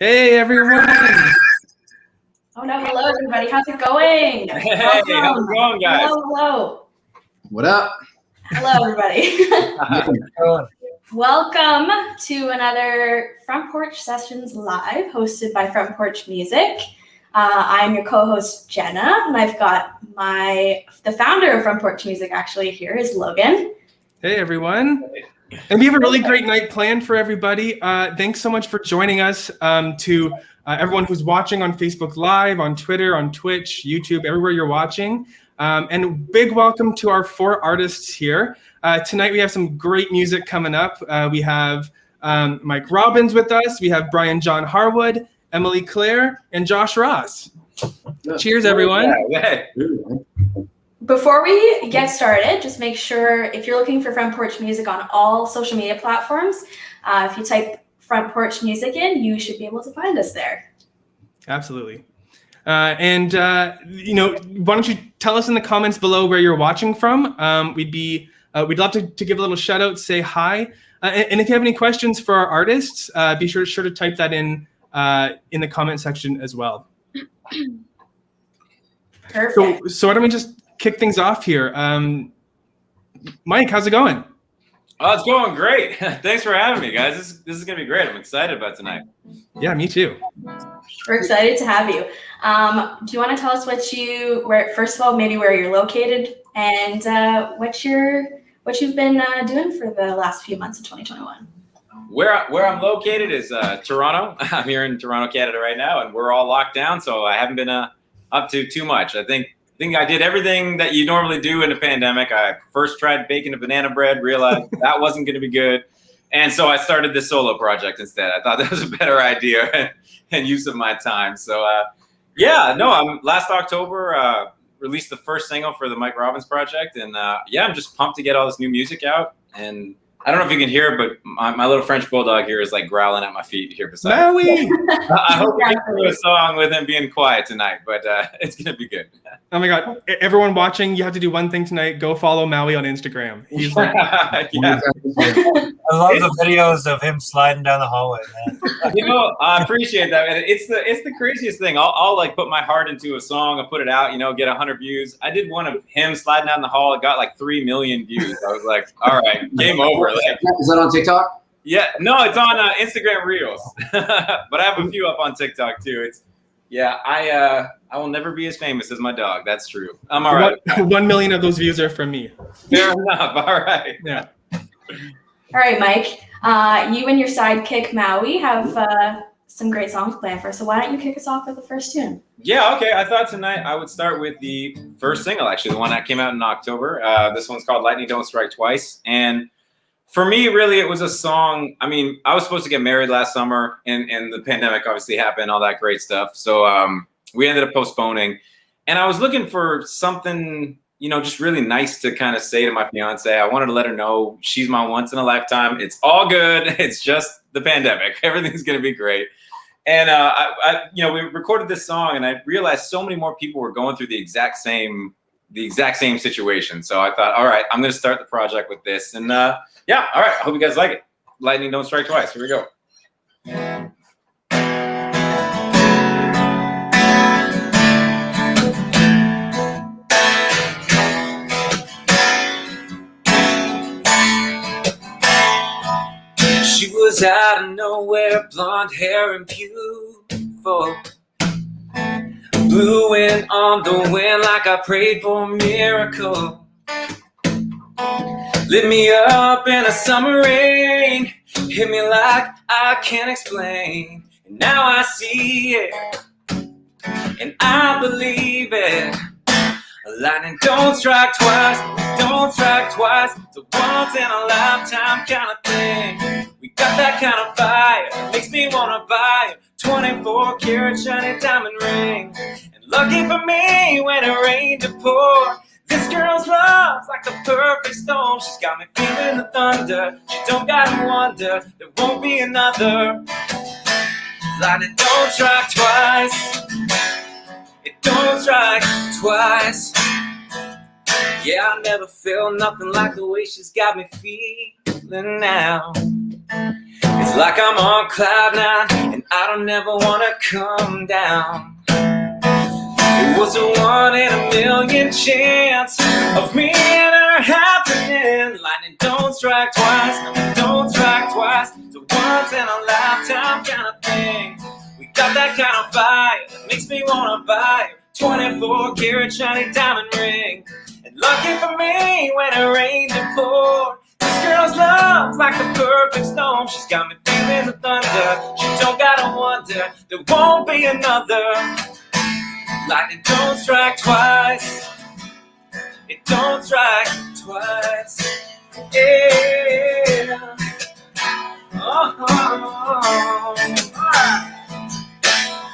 Hey, everyone. Oh, no. Hello, everybody. How's it going? Hey, how's it going, guys? Hello. What up? Hello, everybody. Welcome to another Front Porch Sessions Live, hosted by Front Porch Music. I'm your co-host, Jenna, and I've got the founder of Front Porch Music actually here is Logan. Hey, everyone. And we have a really great night planned for everybody. Thanks so much for joining us. To everyone who's watching on Facebook Live, on Twitter, on Twitch, YouTube, everywhere you're watching. And big welcome to our 4 artists here. Tonight we have some great music coming up. We have Mike Robbins with us. We have John Harwood, Emily Clair, and Josh Ross. Cheers, everyone. Yeah. Before we get started, just make sure if you're looking for Front Porch Music on all social media platforms, if you type Front Porch Music in, you should be able to find us there. Absolutely. Why don't you tell us in the comments below where you're watching from? We'd love to give a little shout out, say hi. And if you have any questions for our artists, be sure to type that in the comment section as well. Perfect. So why don't we just kick things off here? Mike, how's it going? Oh, it's going great. Thanks for having me, guys. This is gonna be great. I'm excited about tonight. Yeah, me too. We're excited to have you. Do you want to tell us first of all, maybe where you're located and what you've been doing for the last few months of 2021? Where I'm located is Toronto. I'm here in Toronto, Canada right now, and we're all locked down, so I haven't been up to too much. I think I did everything that you normally do in a pandemic. I first tried baking a banana bread, realized that wasn't going to be good. And so I started this solo project instead. I thought that was a better idea and use of my time. So last October, released the first single for the Mike Robbins project. And I'm just pumped to get all this new music out. And I don't know if you can hear it, but my little French bulldog here is like growling at my feet here beside me. I hope we can do a song with him being quiet tonight, but it's going to be good. Oh my God. Everyone watching, you have to do one thing tonight. Go follow Maui on Instagram. He's like, yeah. I love the videos of him sliding down the hallway, man. I appreciate that. It's the craziest thing. I'll like put my heart into a song, I'll put it out, get 100 views. I did one of him sliding down the hall. It got like 3 million views. I was like, all right, game over. Like, is that on TikTok? Yeah, no, it's on Instagram Reels, but I have a few up on TikTok too. I will never be as famous as my dog. That's true. I'm all right. 1 million of those views are from me. Fair enough. All right. Yeah. All right, Mike. You and your sidekick Maui have some great songs planned for us. So why don't you kick us off with the first tune? Yeah, okay. I thought tonight I would start with the first single, actually, the one that came out in October. This one's called Lightning Don't Strike Twice. And for me, really, it was a song. I mean, I was supposed to get married last summer, and the pandemic obviously happened, all that great stuff. So we ended up postponing. And I was looking for something, just really nice to kind of say to my fiance. I wanted to let her know she's my once in a lifetime. It's all good. It's just the pandemic. Everything's going to be great. And we recorded this song, and I realized so many more people were going through the exact same situation. So I thought, all right, I'm going to start the project with this. And all right, I hope you guys like it. Lightning Don't Strike Twice. Here we go. She was out of nowhere, blonde hair and beautiful, blowing on the wind like I prayed for a miracle. Lit me up in a summer rain, hit me like I can't explain. And now I see it, and I believe it. Lightning don't strike twice, don't strike twice. It's a once in a lifetime kind of thing. We got that kind of fire, makes me wanna buy a 24 karat shiny diamond ring. And lucky for me, when it rained to pour, this girl's love's like the perfect storm. She's got me feeling the thunder. She don't gotta wonder, there won't be another. Lightning don't strike twice. It don't strike twice. Yeah, I never felt nothing like the way she's got me feeling now. It's like I'm on cloud nine, and I don't ever wanna come down. It was a 1 in a million chance of me and her happening. Lightning don't strike twice, no, don't strike twice. It's a once in a lifetime kind of thing. We got that kind of fire that makes me wanna buy a 24 karat shiny diamond ring. And lucky for me, when it rained and poured, this girl's love's like the perfect storm. She's got me feeling the thunder. She don't gotta wonder, there won't be another. Lightning don't strike twice. It don't strike twice. Yeah. Oh.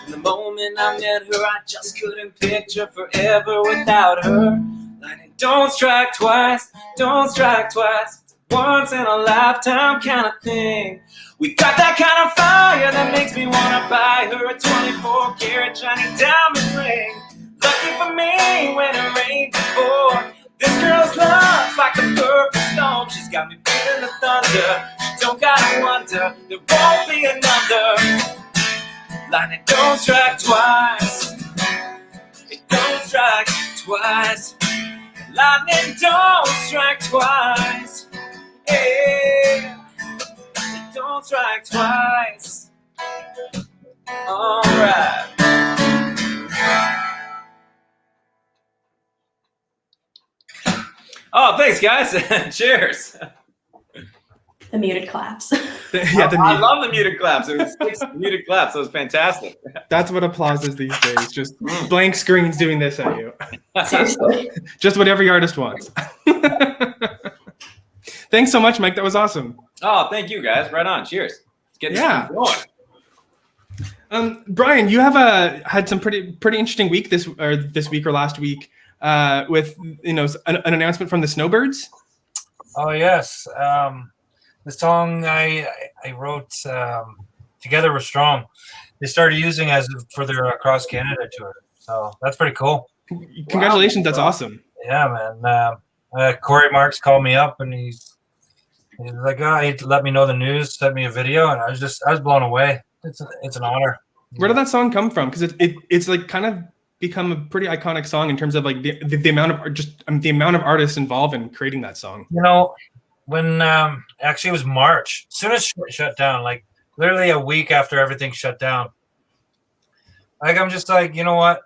From the moment I met her, I just couldn't picture forever without her. Lightning don't strike twice. Don't strike twice. It's a once in a lifetime kind of thing. We got that kind of fire that makes me wanna buy her a 24 karat shiny diamond ring. Lucky for me, when it rained before, this girl's love's like the perfect storm. She's got me feeling the thunder. She don't gotta wonder, there won't be another. Lightning don't strike twice. It don't strike twice. Lightning don't strike twice. Yeah. Don't strike twice. All right. Oh, thanks, guys. Cheers. The muted claps. I love the muted claps. It was 6 muted claps. That was fantastic. That's what applause is these days. Just blank screens doing this at you. Seriously. Just what every artist wants. Thanks so much, Mike. That was awesome. Oh, thank you, guys. Right on. Cheers. Let's get this going. Brian, you have had some pretty interesting week this week or last week with an announcement from the Snowbirds. Oh yes, the song I wrote, "Together We're Strong," they started using as for their Across Canada tour. So that's pretty cool. Congratulations, that's awesome. Yeah, man. Corey Marks called me up and he's like, he let me know the news, sent me a video, and I was blown away. It's an honor. Where did that song come from? Because it's like kind of become a pretty iconic song in terms of like the amount of artists involved in creating that song. You know, when actually it was March, as soon as it shut down, like literally a week after everything shut down, like I'm just like, you know what?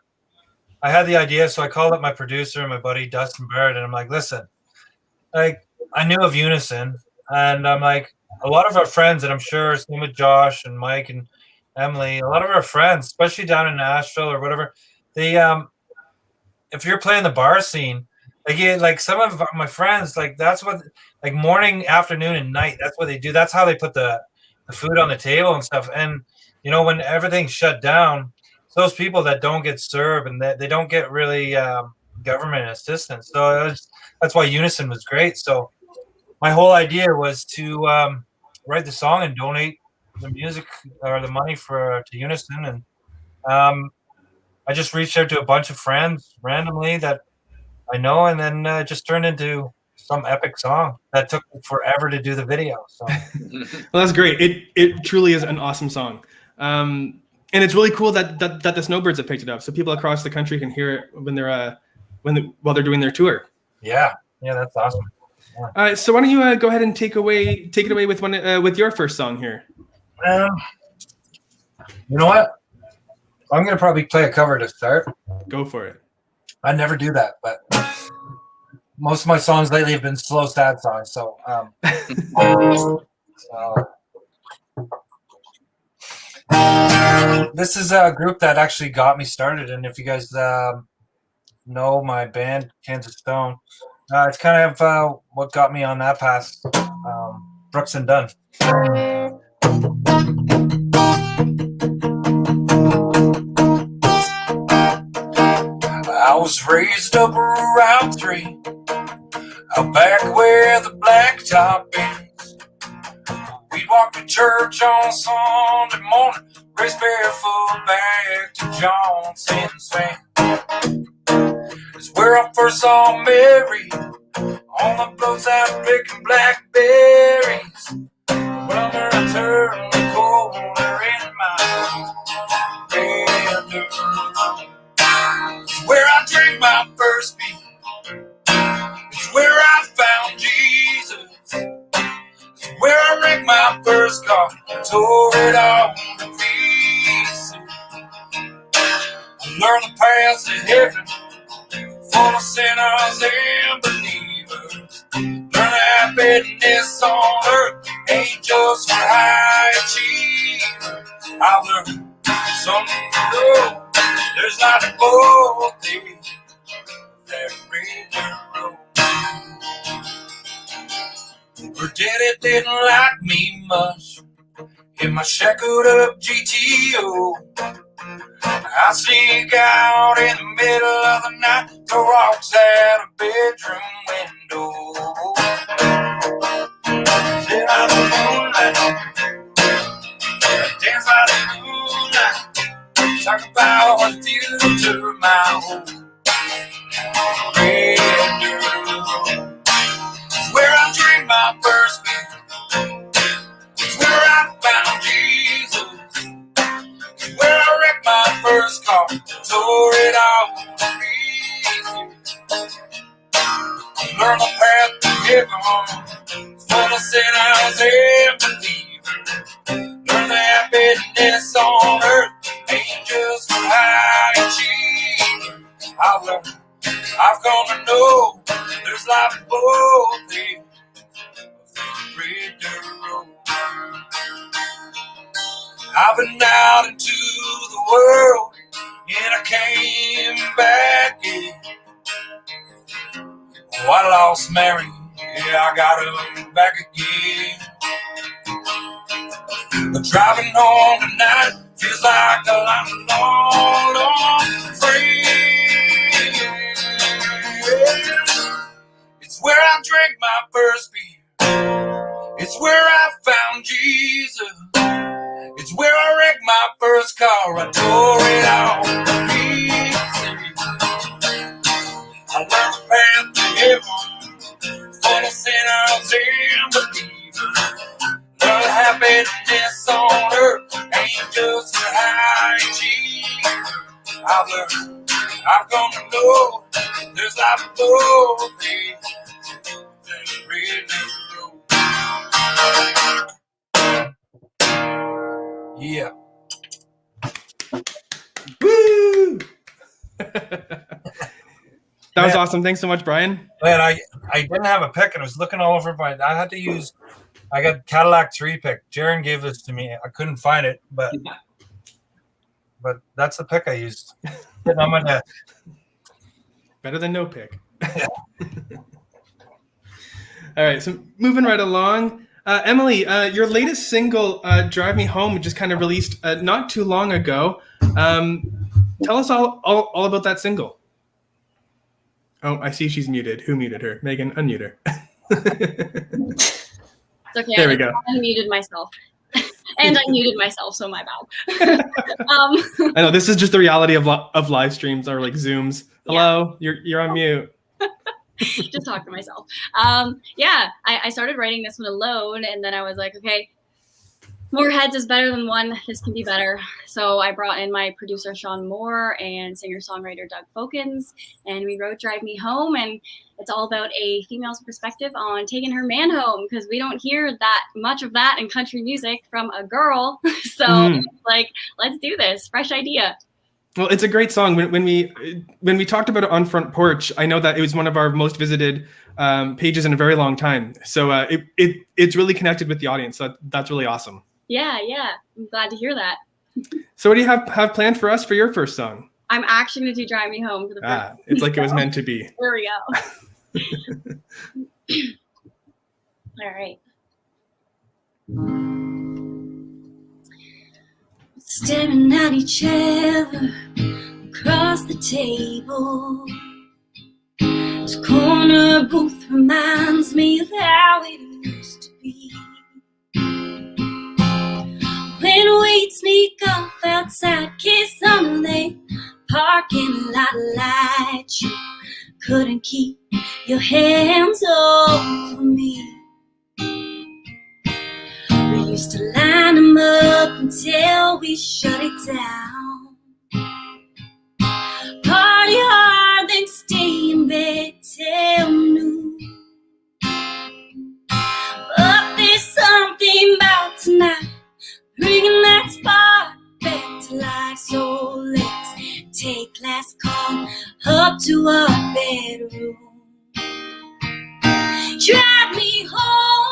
I had the idea, so I called up my producer and my buddy Dustin Barrett, and I'm like, listen, like I knew of Unison, and I'm like, a lot of our friends, and I'm sure same with Josh and Mike and Emily, a lot of our friends, especially down in Nashville or whatever, they if you're playing the bar scene, like some of my friends, like that's what, like morning, afternoon, and night, that's what they do. That's how they put the food on the table and stuff. And you know, when everything's shut down, those people that don't get served and they don't get really government assistance. So that's why Unison was great. So my whole idea was to write the song and donate the music or the money to Unison. And I just reached out to a bunch of friends randomly that I know, and then it just turned into some epic song that took me forever to do the video. So well, that's great. It truly is an awesome song. And it's really cool that the Snowbirds have picked it up, so people across the country can hear it while they're doing their tour. Yeah, that's awesome. Yeah. So why don't you go ahead and take it away with with your first song here? You know what? I'm gonna probably play a cover to start. Go for it. I never do that, but most of my songs lately have been slow, sad songs. So, this is a group that actually got me started. And if you guys know my band, Kansas Stone, it's kind of what got me on that path, Brooks and Dunn. I was raised up around 3, out back where the blacktop ends. We'd walk to church on Sunday morning, race barefoot back to Johnson's Bend. It's where I first saw Mary on the boats out picking blackberries. Whenever I turn the corner in my bedroom, it's where I drank my first beer. It's where I found Jesus. It's where I wrecked my first car, tore it all to pieces. I learned the path to heaven, full of sinners and believers. Learn that happiness on earth ain't just for high achievers. I learned something new. There's not both things that read the road. Her daddy didn't like me much in my shackled up GTO. I sneak out in the middle of the night, throw rocks out a bedroom window. Sit out the moonlight, dance by the moonlight, talk about what future my home bedroom. It's where I drank my first beer. It's where I found Jesus. Where I wrecked my first car, tore it all to pieces. Learn the path to heaven, full of sinners and believers. Learn the happiness on earth ain't just for high achievers. I've learned, I've come to know there's life both things. Read the road. I've been out into the world and I came back in. Oh, I lost Mary, yeah, I got her back again. But driving home tonight feels like I'm long, long free. It's where I drank my first beer. It's where I found Jesus. It's where I wrecked my first car. I tore it all to pieces. I learned the path to heaven, full of sinners and believers. Learn happiness on earth ain't just for high achievers. I've learned, I've come to know there's life below me. There's really yeah. Woo! That was awesome. Thanks so much, Brian. Man, I didn't have a pick and I was looking all over, but I had to use, I got Cadillac 3 pick. Jaron gave this to me. I couldn't find it, but that's the pick I used. Sitting on my desk. Better than no pick. All right, so moving right along. Emily, your latest single, Drive Me Home, just kind of released not too long ago. Tell us all about that single. Oh, I see she's muted. Who muted her? Megan, unmute her. It's okay. There we go. I unmuted myself. And I muted myself, so my bad. I know, this is just the reality of live streams or like Zooms. Hello, yeah. You're on mute. Just talk to myself. I started writing this one alone, and then I was like, okay, more heads is better than one. This can be better. So I brought in my producer, Sean Moore, and singer-songwriter, Doug Folkens, and we wrote Drive Me Home, and it's all about a female's perspective on taking her man home, because we don't hear that much of that in country music from a girl. So let's do this. Fresh idea. Well, it's a great song. When we talked about it on Front Porch, I know that it was one of our most visited pages in a very long time. So it's really connected with the audience. So that's really awesome. Yeah. I'm glad to hear that. So what do you have planned for us for your first song? I'm actually going to do Drive Me Home for the first time. It's like it was meant to be. There we go. All right. Staring at each other across the table. This corner booth reminds me of how it used to be. When we'd sneak off outside, kiss under the parking lot lights, you couldn't keep your hands off of me. We used to line them up until we shut it down. Party hard, then stay in bed till noon. But there's something about tonight, bringing that spark back to life. So let's take last call up to our bedroom. Drive me home.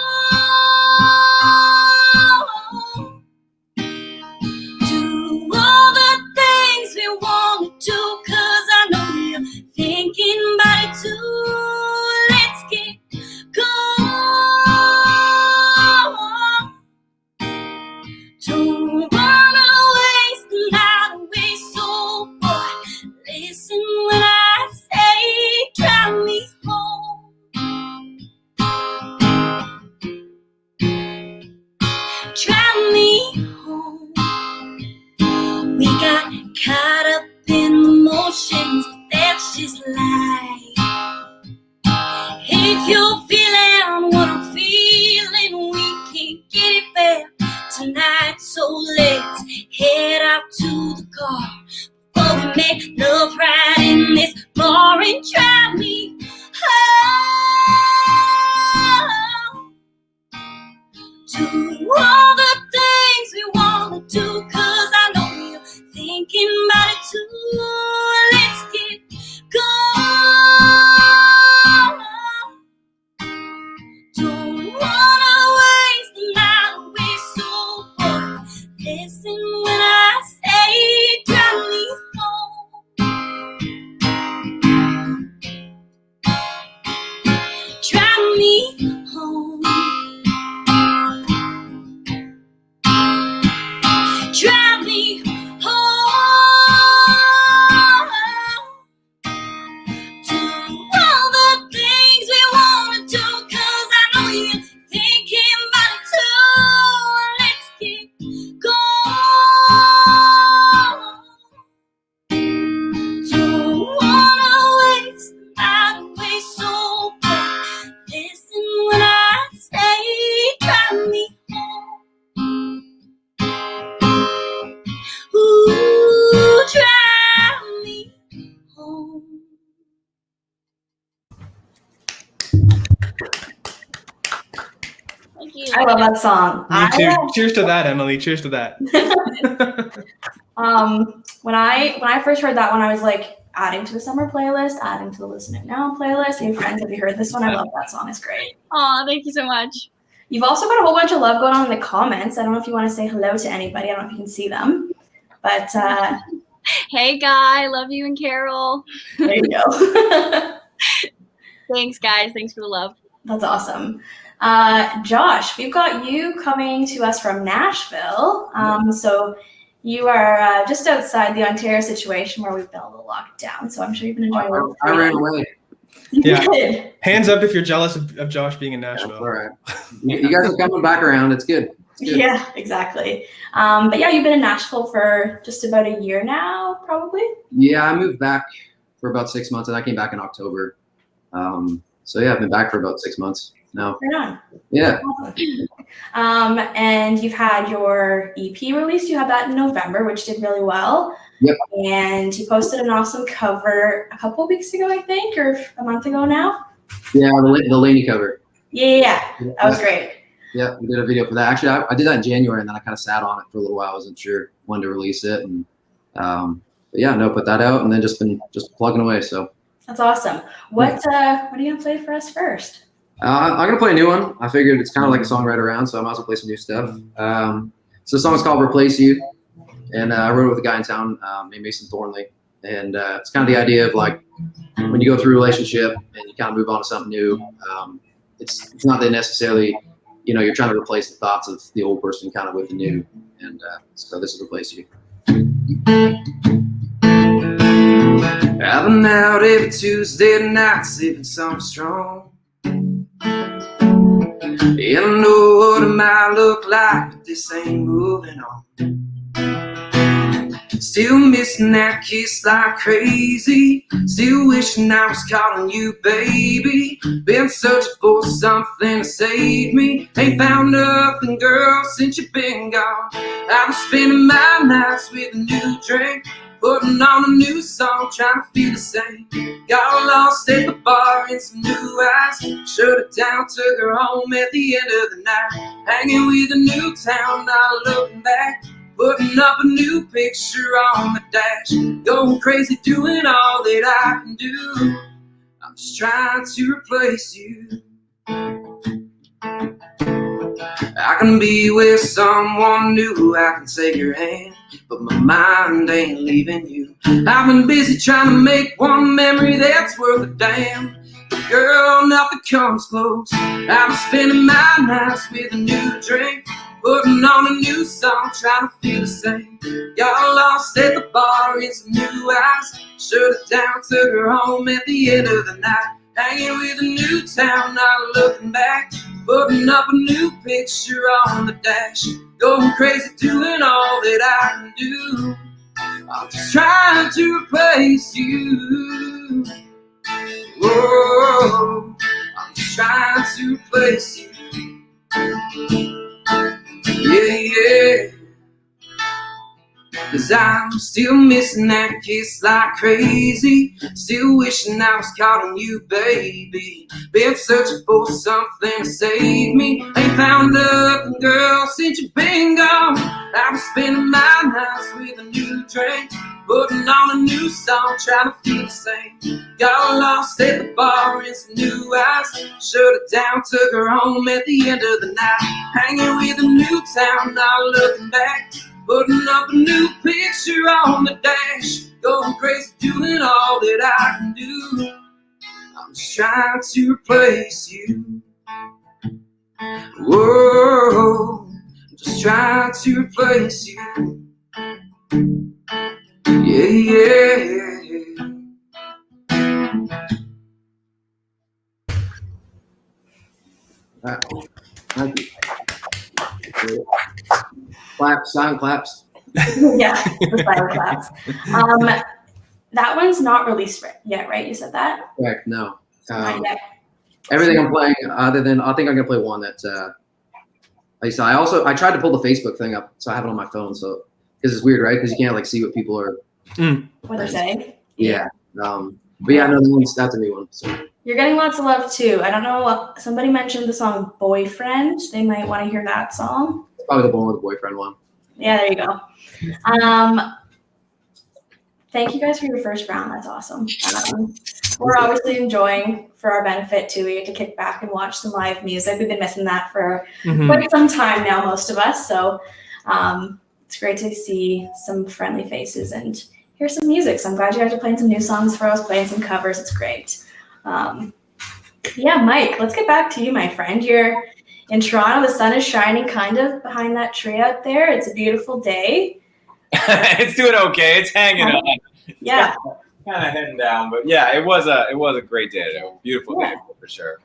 Do all the things we want to do, 'cause I know you're thinking about it too. Let's get going. Don't wanna waste the night away, so boy, listen when I say drive me home. Drive me home. We got caught up in the motions, but that's just life. If you're feeling what I'm feeling, we can't get it back tonight. So let's head out to the car before we make love right in this bar and drive me home. Do all the things we wanna do, 'cause I know you're thinking about it too. Let's get going. Don't wanna waste the night away, so boy, listen when I say drive me home. Drive me home. Drive me home. Do all the things we wanna do, 'cause I know you're thinking about it too. Let's get going. Don't wanna waste the night away, so boy, listen when I say drive me home. Ooh, drive me home. Thank you. I love that song. Me too. Cheers to that, Emily. Cheers to that. When I first heard that one, I was like adding to the summer playlist, adding to the Listen It Now playlist. Hey friends, have you heard this one? I love that song. It's great. Aw, thank you so much. You've also got a whole bunch of love going on in the comments. I don't know if you want to say hello to anybody. I don't know if you can see them, but Hey, Guy. Love you and Carol. there you go. Thanks, guys. Thanks for the love. That's awesome. Josh, we've got you coming to us from Nashville. So you are just outside the Ontario situation where we've been a little locked down. So I'm sure you've been enjoying a little I ran away. Yeah. Good. Hands up if you're jealous of Josh being in Nashville. All right. You guys are coming back around. It's good. It's good. Yeah, exactly. But yeah, you've been in Nashville for just about a year now, probably. Yeah, I moved back for about 6 months, and I came back in October. So yeah, I've been back for about 6 months now. Right on. Yeah. And you've had your EP released. You had that in November, which did really well. Yep. And you posted an awesome cover a couple of weeks ago, I think, or a month ago now. Yeah, the Laney cover. Yeah. That was great. Yeah, we did a video for that. Actually, I did that in January, and then I kind of sat on it for a little while. I wasn't sure when to release it, and but yeah, no, put that out, and then just plugging away. So That's awesome. What are you gonna play for us first? I'm gonna play a new one. I figured it's kind of like a song right around, so I might as well play some new stuff. So the song is called "Replace You," and I wrote it with a guy in town named Mason Thornley. And it's kind of the idea of like when you go through a relationship and you kind of move on to something new. It's not that necessarily, you're trying to replace the thoughts of the old person kind of with the new. And so this is "Replace You." I've been out every Tuesday night sipping something strong. Yeah, I know what it might look like, but this ain't moving on. Still missing that kiss like crazy. Still wishing I was calling you baby. Been searching for something to save me. Ain't found nothing, girl, since you've been gone. I've been spending my nights with a new drink, putting on a new song, trying to feel the same. Got lost at the bar in some new eyes. Shut it down, took her home at the end of the night. Hanging with a new town, not looking back. Putting up a new picture on the dash. Going crazy, doing all that I can do. I'm just trying to replace you. I can be with someone new, I can take your hand, but my mind ain't leaving you. I've been busy trying to make one memory that's worth a damn. Girl, nothing comes close. I've been spending my nights with a new drink, putting on a new song, trying to feel the same. Got lost at the bar in some new eyes. Shut it down, took her home at the end of the night. Hanging with a new town, not looking back. Putting up a new picture on the dash. Going crazy, doing all that I can do. I'm just trying to replace you. Whoa, I'm just trying to replace you. Yeah. 'Cause I'm still missing that kiss like crazy. Still wishing I was calling you baby. Been searching for something to save me. Ain't found nothing, girl, since you've been gone. I've been spending my nights with a new drink, putting on a new song, trying to feel the same. Got lost at the bar in some new eyes. Shut it down, took her home at the end of the night. Hanging with a new town, not looking back. Putting up a new picture on the dash. Going crazy, doing all that I can do. I'm just trying to replace you. Whoa, I'm just trying to replace you. Yeah. Thank you. Claps, sound claps. Yeah, the fire claps. That one's not released yet, right? You said that? Correct, no. Not yet. Everything I'm playing, other than, I think I'm gonna play one that, like I said, I tried to pull the Facebook thing up, so I have it on my phone, so, because it's weird, right? Because you can't, like, see what people are. What they're saying? Yeah. But yeah, no, that's a new one. So. You're getting lots of love, too. I don't know, somebody mentioned the song Boyfriend. They might want to hear that song. It's probably the one with the boyfriend one. Yeah, there you go. Thank you guys for your first round. That's awesome. We're obviously enjoying, for our benefit too. We get to kick back and watch some live music. We've been missing that for quite some time now, most of us. So it's great to see some friendly faces and hear some music. So I'm glad you guys are playing some new songs for us, playing some covers. It's great. Yeah, Mike, let's get back to you, my friend. You're in Toronto. The sun is shining kind of behind that tree out there. It's a beautiful day. It's doing okay. It's hanging on. Yeah. Kind of heading down, but yeah, it was a great day. A beautiful day for sure.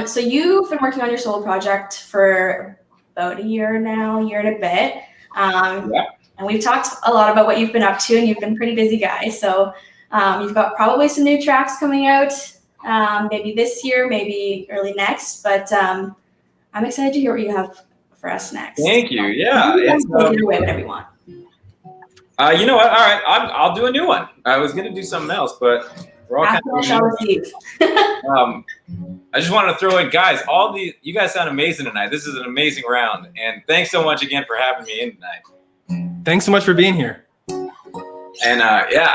So you've been working on your solo project for about a year now, year and a bit. And we've talked a lot about what you've been up to, and you've been a pretty busy guy. So you've got probably some new tracks coming out, maybe this year, maybe early next. But I'm excited to hear what you have for us next. Thank you. Yeah. Whatever you want. You know what? All right, I'll do a new one. I was gonna do something else, but we're all kind of. I just wanted to throw in, guys. You guys sound amazing tonight. This is an amazing round, and thanks so much again for having me in tonight. Thanks so much for being here. And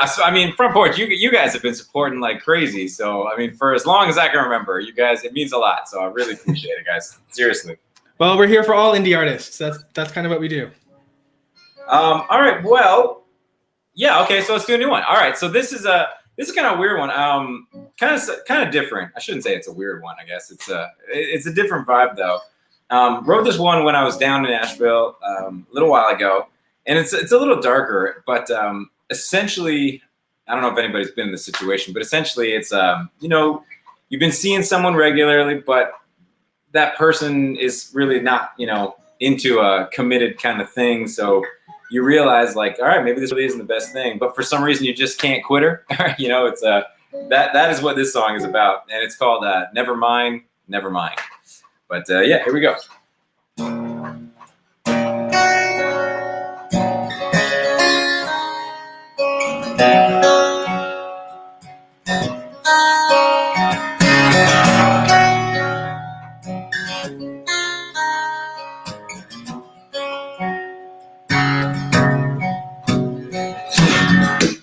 so I mean, Front Porch, you guys have been supporting like crazy. So I mean, for as long as I can remember, you guys, it means a lot. So I really appreciate it, guys. Seriously. Well, we're here for all indie artists. That's kind of what we do. All right. Well, yeah. Okay. So let's do a new one. All right. So this is kind of a weird one. Kind of different. I shouldn't say it's a weird one. I guess it's a different vibe though. Wrote this one when I was down in Nashville a little while ago, and it's a little darker. But essentially, I don't know if anybody's been in this situation, but essentially, it's you've been seeing someone regularly, but that person is really not into a committed kind of thing. So you realize like, all right, maybe this really isn't the best thing, but for some reason you just can't quit her. You know, it's that is what this song is about, and it's called Never Mind, Never Mind. But yeah, here we go.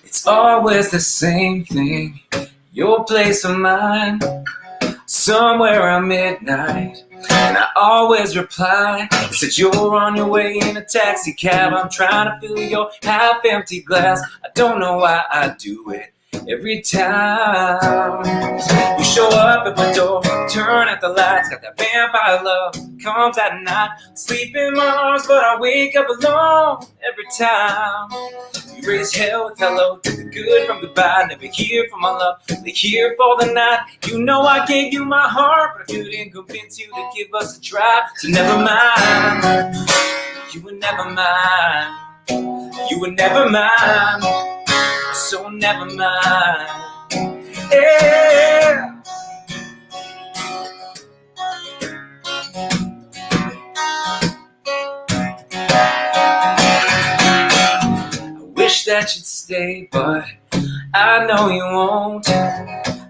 It's always the same thing, your place or mine, somewhere around midnight. And I always reply, said you're on your way in a taxi cab. I'm trying to fill your half-empty glass. I don't know why I do it every time. You show up at my door, turn at the lights, got that vampire love, comes at night. Sleep in my arms, but I wake up alone every time. You raise hell with hello, took the good from goodbye. Never here for my love, only here for the night. You know I gave you my heart, but I couldn't convince you to give us a try. So never mind, you were never mine. You were never mine, so never mind. Yeah. Wish that you'd stay, but I know you won't.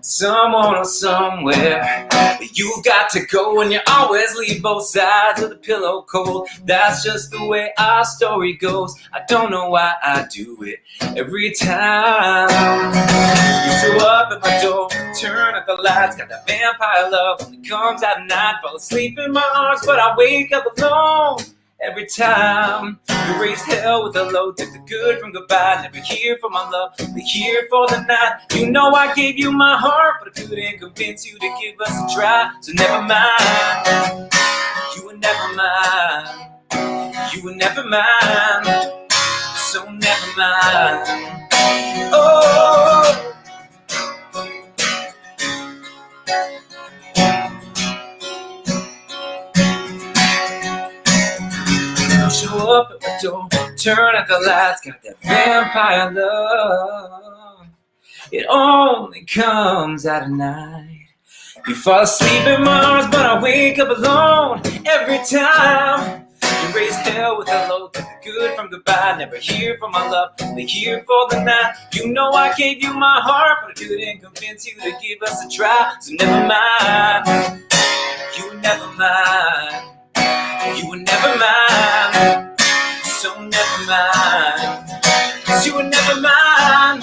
Someone or somewhere, you've got to go, and you always leave both sides of the pillow cold. That's just the way our story goes. I don't know why I do it every time. You show up at my door, turn at the lights, got that vampire love that comes at night. Fall asleep in my arms, but I wake up alone every time. You raised hell with a low, took the good from goodbye. Never here for my love, only here for the night. You know I gave you my heart, but I couldn't convince you to give us a try. So never mind, you were never mine. You were never mine, so never mind. Oh. Show up at my door, turn at the lights, got that vampire love. It only comes at night. You fall asleep in my arms, but I wake up alone every time. You raise hell with a low, took the good from goodbye. Never here for my love, only here for the night. You know I gave you my heart, but I couldn't convince you to give us a try. So never mind, you were never mine. You were never mine, so never mind. 'Cause you were never mine.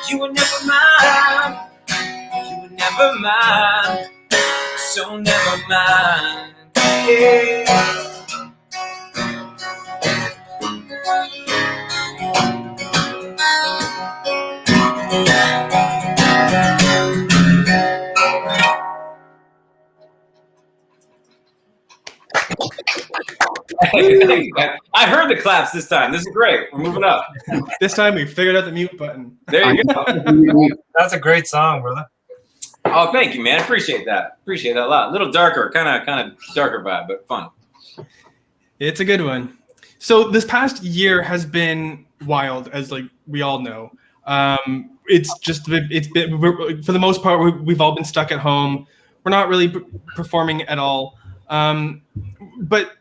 You were never mine. You were never mine, so never mind. Yeah. I heard the claps this time. This is great. We're moving up. This time we figured out the mute button. There you go. That's a great song, brother. Oh, thank you, man. Appreciate that. Appreciate that a lot. A little darker, kind of darker vibe, but fun. It's a good one. So this past year has been wild, as like we all know. It's been for the most part we've all been stuck at home. We're not really performing at all. But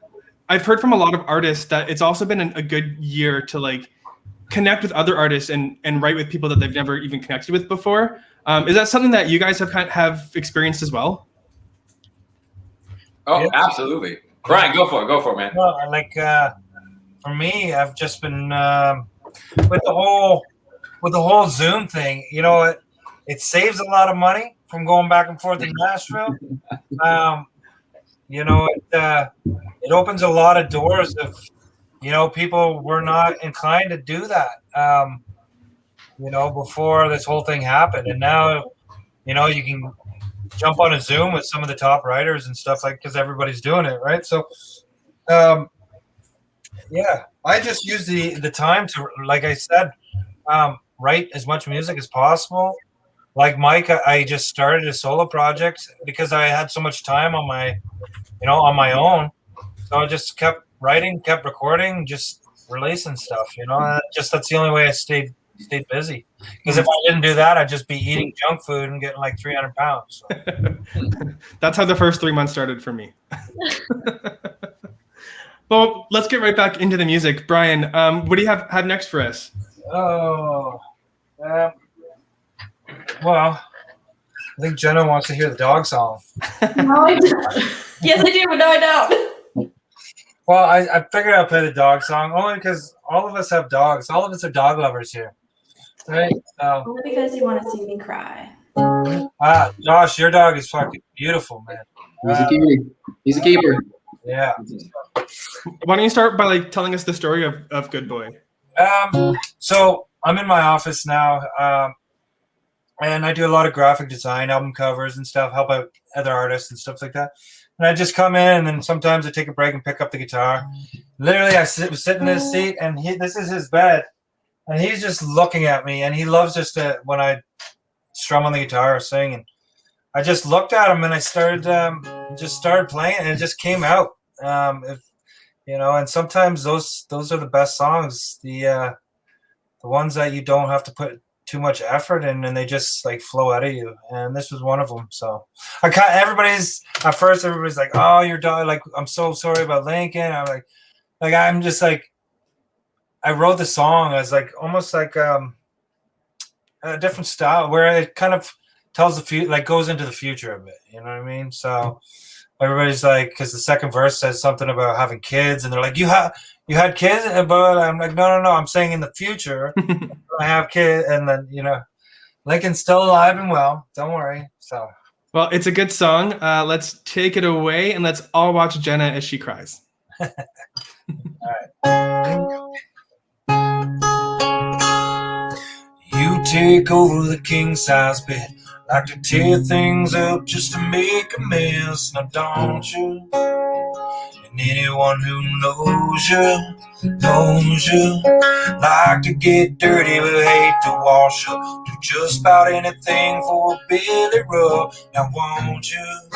I've heard from a lot of artists that it's also been a good year to like connect with other artists and write with people that they've never even connected with before. Is that something that you guys have experienced as well? Oh, yeah. Absolutely. Brian, go for it, man. Well, like for me, I've just been with the whole Zoom thing. You know, it saves a lot of money from going back and forth in Nashville. You know, it opens a lot of doors if, you know, people were not inclined to do that, you know, before this whole thing happened. And now, you know, you can jump on a Zoom with some of the top writers and stuff like, because everybody's doing it, right? So, yeah, I just use the time to, like I said, write as much music as possible. Like Mike, I just started a solo project because I had so much time on my own. So I just kept writing, kept recording, just releasing stuff. You know, and that's the only way I stayed busy. Because if I didn't do that, I'd just be eating junk food and getting like 300 pounds. So. That's how the first 3 months started for me. Well, let's get right back into the music. Brian, what do you have next for us? Oh, well, I think Jenna wants to hear the dog song. No, I don't. Yes, I do, but no, I don't. Well, I figured I'd play the dog song only because all of us have dogs. All of us are dog lovers here, right? Only because you want to see me cry. Josh, your dog is fucking beautiful, man. He's a cutie. He's a keeper. Yeah. Why don't you start by telling us the story of Good Boy? So I'm in my office now, and I do a lot of graphic design, album covers and stuff, help out other artists and stuff like that. And I just come in, and then sometimes I take a break and pick up the guitar. Literally, I was sitting in his seat, and this is his bed, and he's just looking at me, and he loves just when I strum on the guitar or sing. And I just looked at him, and I started playing, and it just came out. And sometimes those are the best songs, the ones that you don't have to put too much effort in, and they just like flow out of you. And this was one of them. So everybody's like, "Oh, your dog!" Like, I'm so sorry about Lincoln. I'm just like, I wrote the song as like almost like a different style where it kind of tells the future, like goes into the future a bit. You know what I mean? So. Everybody's like, because the second verse says something about having kids, and they're like, you had kids, but I'm like, no, I'm saying in the future I have kids, and then Lincoln's still alive and well. Don't worry. So, well, it's a good song. Let's take it away, and let's all watch Jenna as she cries. All right. You take over the king size bed. Like to tear things up just to make a mess, now don't you? And anyone who knows you, like to get dirty but hate to wash up. Do just about anything for a Billy rub, now won't you?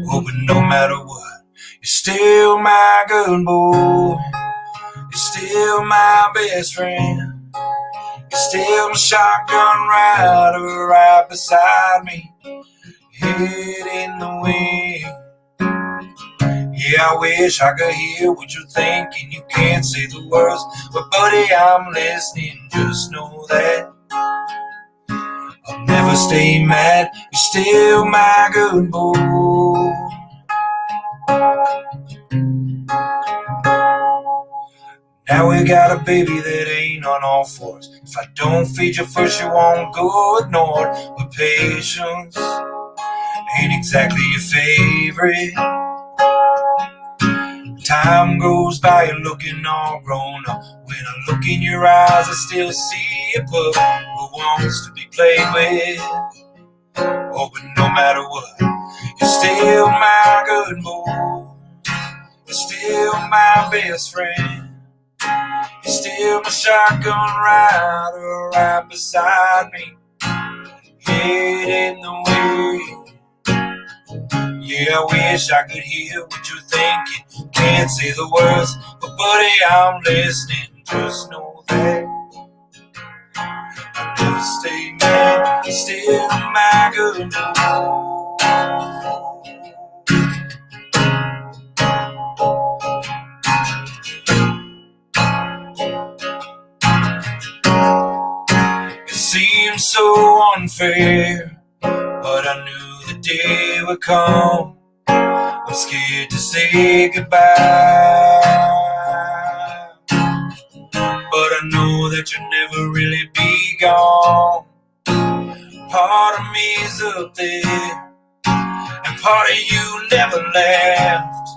Oh, but no matter what, you're still my good boy. You're still my best friend. Still my shotgun rider right beside me, head in the wind. Yeah, I wish I could hear what you're thinking. You can't say the words, but buddy, I'm listening. Just know that I'll never stay mad. You're still my good boy. Now we got a baby that ain't on all fours. If I don't feed you first, you won't go ignored. But patience ain't exactly your favorite. Time goes by, you're looking all grown up. When I look in your eyes, I still see a pup who wants to be played with. Oh, but no matter what, you're still my good boy. You're still my best friend. You're still my shotgun rider right beside me, head in the wind. Yeah, I wish I could hear what you're thinking. Can't say the words, but buddy, I'm listening. Just know that I'll never stay mad. You're still my good boy. Seems so unfair, but I knew the day would come. I'm scared to say goodbye, but I know that you'll never really be gone. Part of me's up there, and part of you never left.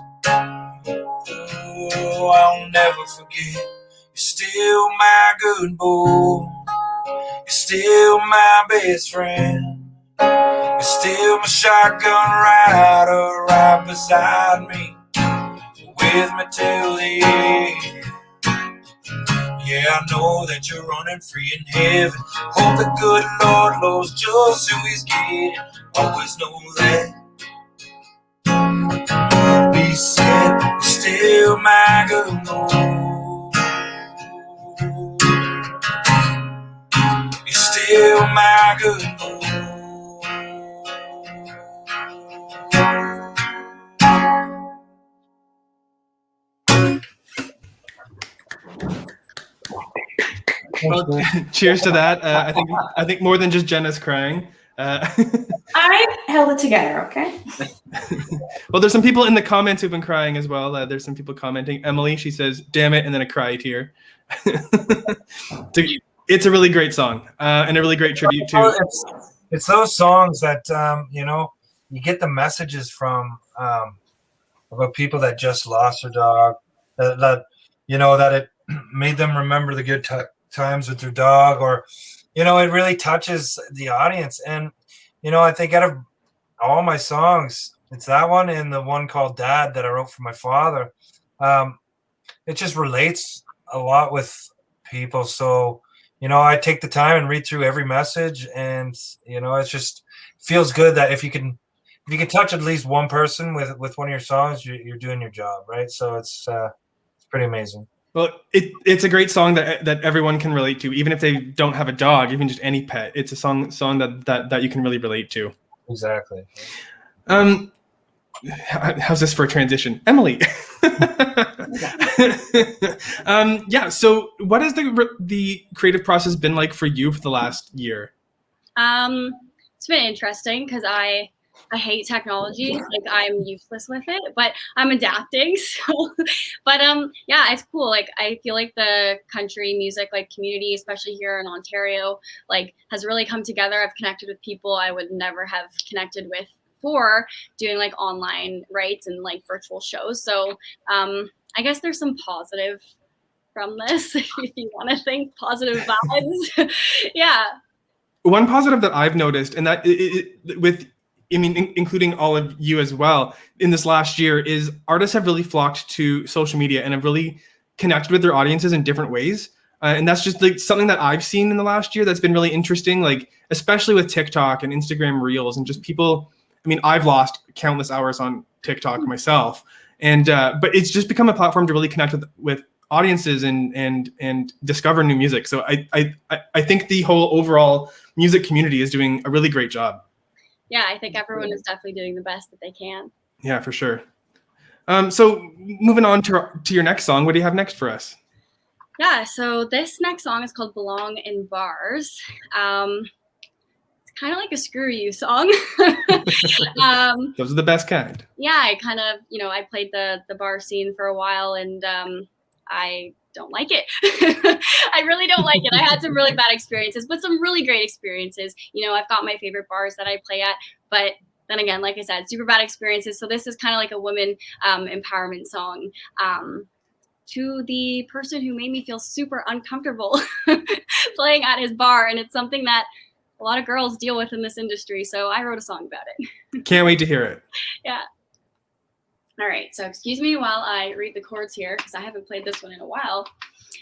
Oh, I'll never forget, you're still my good boy. You're still my best friend. You're still my shotgun rider right beside me, with me till the end. Yeah, I know that you're running free in heaven. Hope the good Lord knows just who he's getting. Always know that. Be said, you're still my my good Lord. You're still my good Lord. Well, cheers to that. I think more than just Jenna's crying. I held it together, okay? Well, there's some people in the comments who've been crying as well. There's some people commenting. Emily, she says, "Damn it," and then a cry tear. It's a really great song and a really great tribute to. It's those songs that you know, you get the messages from about people that just lost their dog. That you know, that it made them remember the good times with their dog, or you know, it really touches the audience. And you know, I think out of all my songs, it's that one and the one called Dad that I wrote for my father. It just relates a lot with people. So you know, I take the time and read through every message, and you know, it's just feels good that if you can touch at least one person with one of your songs, you're doing your job, right? So it's pretty amazing. Well, it's a great song that everyone can relate to, even if they don't have a dog, even just any pet. It's a song that you can really relate to. Exactly. How's this for a transition, Emily? Yeah. So, what has the creative process been like for you for the last year? It's been interesting because I hate technology. Like I'm useless with it, but I'm adapting. So, but yeah, it's cool. Like I feel like the country music like community, especially here in Ontario, like has really come together. I've connected with people I would never have connected with before doing like online rights and like virtual shows. So I guess there's some positive from this if you want to think positive vibes. Yeah. One positive that I've noticed, and that including all of you as well, in this last year, is artists have really flocked to social media and have really connected with their audiences in different ways. And that's just like something that I've seen in the last year that's been really interesting, like especially with TikTok and Instagram Reels and just people. I mean, I've lost countless hours on TikTok myself, and but it's just become a platform to really connect with audiences and discover new music. So I think the whole overall music community is doing a really great job. Yeah, I think everyone is definitely doing the best that they can. Yeah, for sure. So moving on to your next song, what do you have next for us? Yeah, so this next song is called Belong in Bars. It's kind of like a screw you song. Those are the best kind. Yeah, I kind of, you know, I played the bar scene for a while, and I don't like it. I really don't like it. I had some really bad experiences, but some really great experiences. You know, I've got my favorite bars that I play at, but then again, like I said, super bad experiences. So this is kind of like a woman empowerment song to the person who made me feel super uncomfortable playing at his bar. And it's something that a lot of girls deal with in this industry. So I wrote a song about it. Can't wait to hear it. Yeah. All right, so excuse me while I read the chords here because I haven't played this one in a while.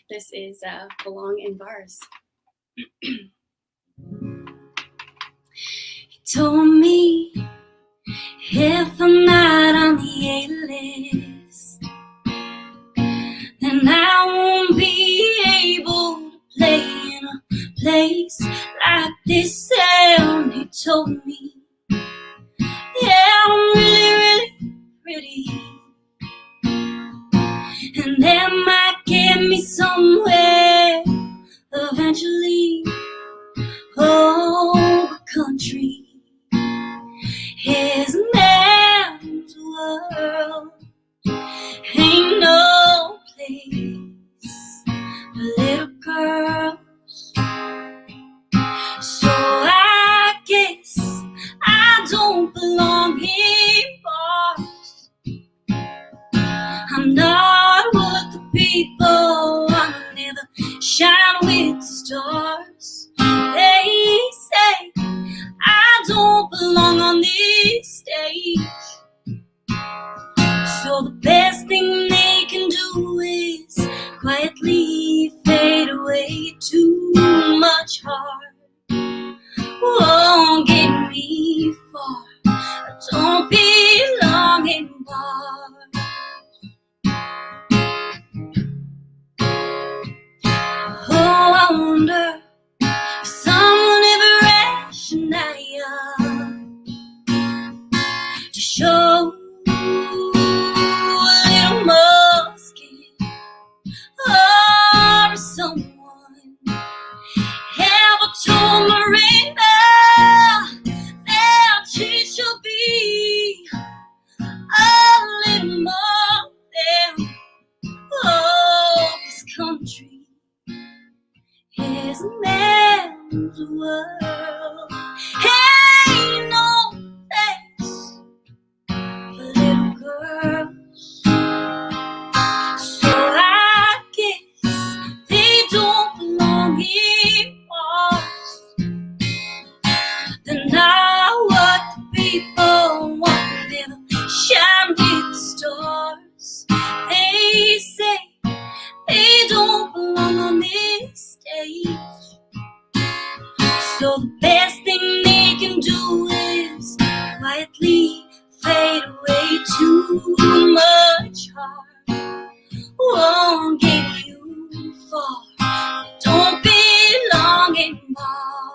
This is Belong in Bars. He told me if I'm not on the A-list, then I won't be able to play in a place like this. And he told me, yeah, I'm really pretty, and that might get me somewhere eventually. Oh, but country is a man's world, ain't no place for little girls. So I guess I don't belong in bars. I'm not what the people want to never shine with the stars. They say I don't belong on this stage. So the best thing they can do is quietly fade away. Too much heart won't get me far. I don't belong in bars. more than oh, this country is a man's world. Ain't no place for little girls. So I guess they don't belong here. They're not what the people want. They'll shine with the stars. They say they don't belong on this stage. So the best thing they can do is quietly fade away. Too much heart won't get you far. Don't belong in bars.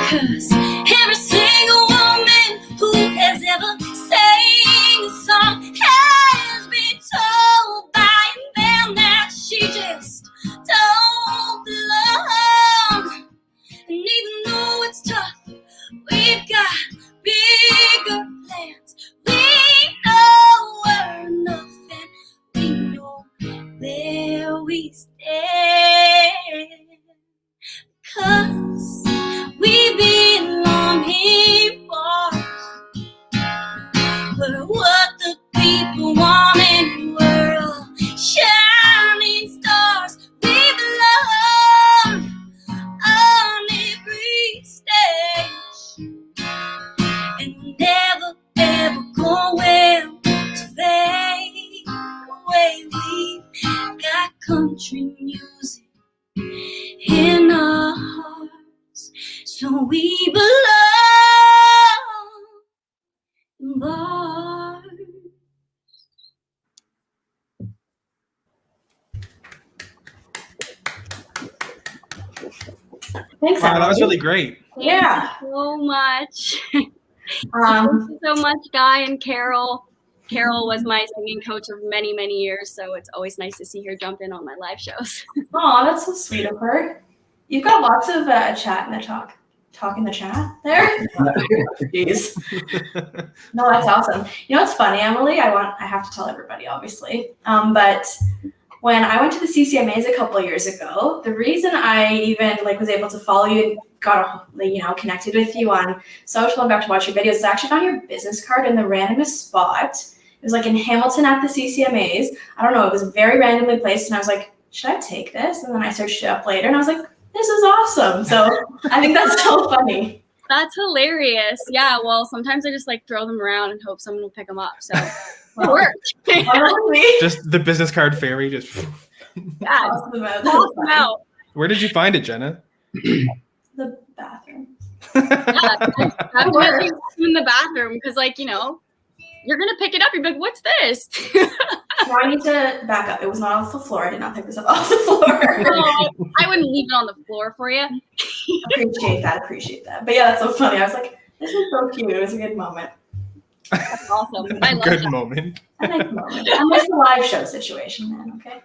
'Cause every single woman who has ever sang a song has been told by a man that she just don't belong. And even though it's tough, we've got bigger plans. We know we're enough and we know where we stand. 'Cause we belong here, boys. We're what the people want and we're all shining stars. We belong on every stage. And we're never ever going to fade away. We've got country music in our hearts, so we belong in bars. Thanks, Wow, that was Emily. really great. Yeah. So much. Thank you so much, Guy and Carol. Carol was my singing coach of many, many years, so it's always nice to see her jump in on my live shows. Oh, that's so sweet of her. You've got lots of chat in the talk in the chat there. Jeez. No, that's awesome. You know what's funny, Emily? I have to tell everybody, obviously. But when I went to the CCMAs a couple of years ago, the reason I even was able to follow you and got connected with you on social and got to watch your videos is I actually found your business card in the randomest spot. It was in Hamilton at the CCMAs. I don't know, it was very randomly placed, and I was like, should I take this? And then I searched it up later, and I was like, this is awesome. So I think that's so funny. That's hilarious. Yeah, well, sometimes I just throw them around and hope someone will pick them up. So it worked. Just the business card fairy. Just yeah, toss them out. Where did you find it, Jenna? The bathroom. Yeah, definitely in the bathroom because, you're gonna pick it up. You're like, "What's this?" So I need to back up. It was not off the floor. I did not pick this up off the floor. No, I wouldn't leave it on the floor for you. Appreciate that. But yeah, that's so funny. I was like, this is so cute. It was a good moment. That's awesome. I love Good that. moment. A nice moment. I miss the live show situation, man. Okay.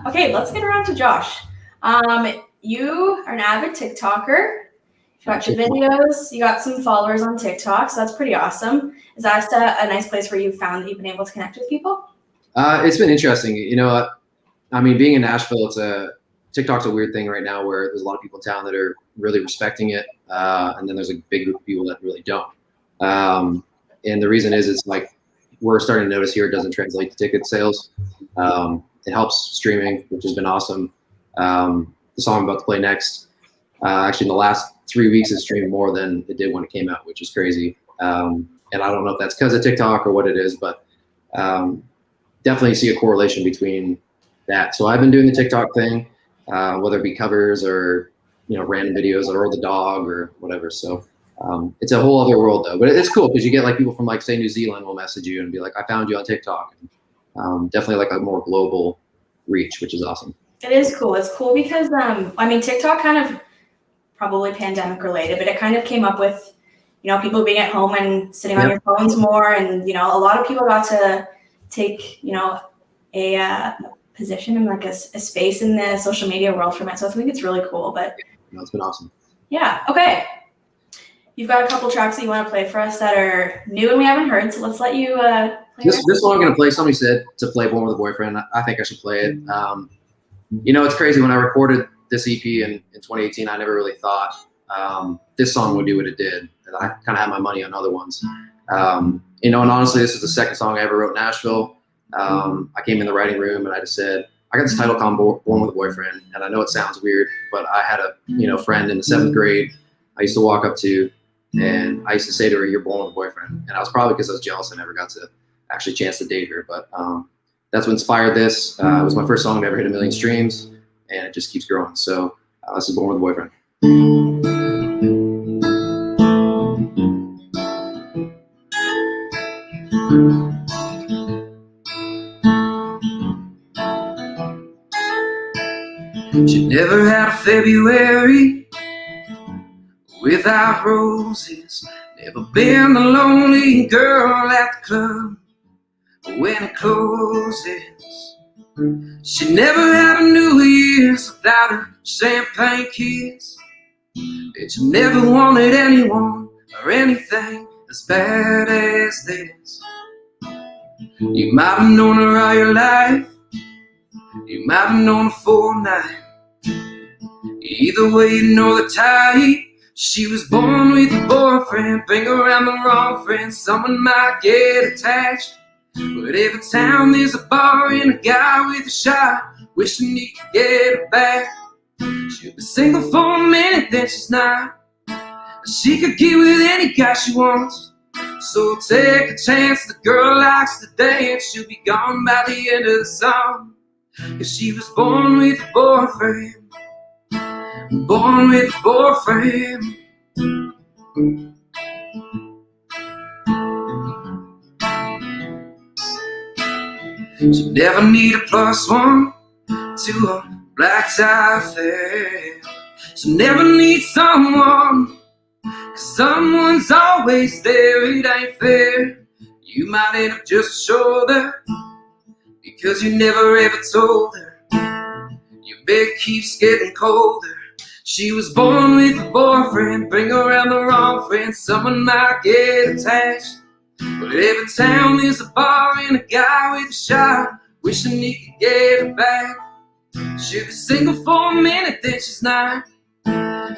Okay, let's get around to Josh. You are an avid TikToker. You got your videos. You got some followers on TikTok, so that's pretty awesome. Is that a nice place where you found that you've been able to connect with people? It's been interesting. Being in Nashville, TikTok's a weird thing right now where there's a lot of people in town that are really respecting it, and then there's a big group of people that really don't. And the reason is we're starting to notice here it doesn't translate to ticket sales. It helps streaming, which has been awesome. The song I'm about to play next, actually in the last 3 weeks, it streamed more than it did when it came out, which is crazy. And I don't know if that's because of TikTok or what it is, but definitely see a correlation between that. So I've been doing the TikTok thing, whether it be covers or random videos or the dog or whatever. So it's a whole other world though, but it's cool because you get people from say New Zealand will message you and be like, I found you on TikTok. Definitely a more global reach, which is awesome. It is cool. It's cool because TikTok kind of probably pandemic related, but it kind of came up with people being at home and sitting on your phones more, and a lot of people got to take a position in a space in the social media world from it. So I think it's really cool. But it's been awesome. Yeah. Okay. you've got a couple tracks that you want to play for us that are new and we haven't heard. So let's let you play This one I'm gonna play. Somebody said to play Born with a Boyfriend. I think I should play it. It's crazy. When I recorded this EP in 2018, I never really thought this song would do what it did. I kind of had my money on other ones. And honestly, this is the second song I ever wrote in Nashville. I came in the writing room and I just said, I got this title called Born with a Boyfriend. And I know it sounds weird, but I had a friend in the 7th grade I used to walk up to, and I used to say to her, "You're born with a boyfriend." And I was probably because I was jealous I never got to actually chance to date her. But that's what inspired this. It was my first song to ever hit 1 million streams, and it just keeps growing. So this is Born with a Boyfriend. She never had a February without roses. Never been the lonely girl at the club when it closes. She never had a New Year's without a champagne kiss. But you never wanted anyone or anything as bad as this. You might have known her all your life. You might have known her for a night. Either way, you know the type. She was born with a boyfriend, bring around the wrong friend. Someone might get attached, but every time there's a bar and a guy with a shot, wishing he could get her back. She'll be single for a minute, then she's not. She could get with any guy she wants. So take a chance, the girl likes to dance. She'll be gone by the end of the song. 'Cause she was born with a boyfriend. Born with a boyfriend. She never need a +1 to a black tie affair. She never need someone, 'cause someone's always there. It ain't fair. You might end up just a shoulder, because you never ever told her. Your bed keeps getting colder. She was born with a boyfriend, bring around the wrong friend. Someone might get attached, but every time there's a bar and a guy with a shot, wishing he could get her back. She'll be single for a minute, then she's not.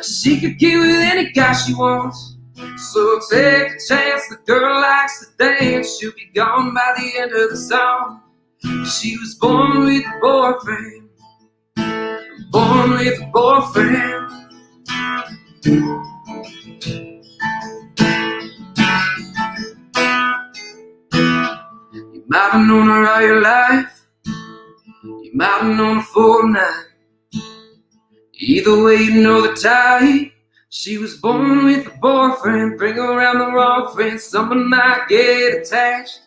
She could get with any guy she wants. So take a chance, the girl likes to dance. She'll be gone by the end of the song. She was born with a boyfriend. Born with a boyfriend. You might have known her all your life. You might have known her for a night. Either way, you know the type. She was born with a boyfriend, bring around the wrong friend. Someone might get attached,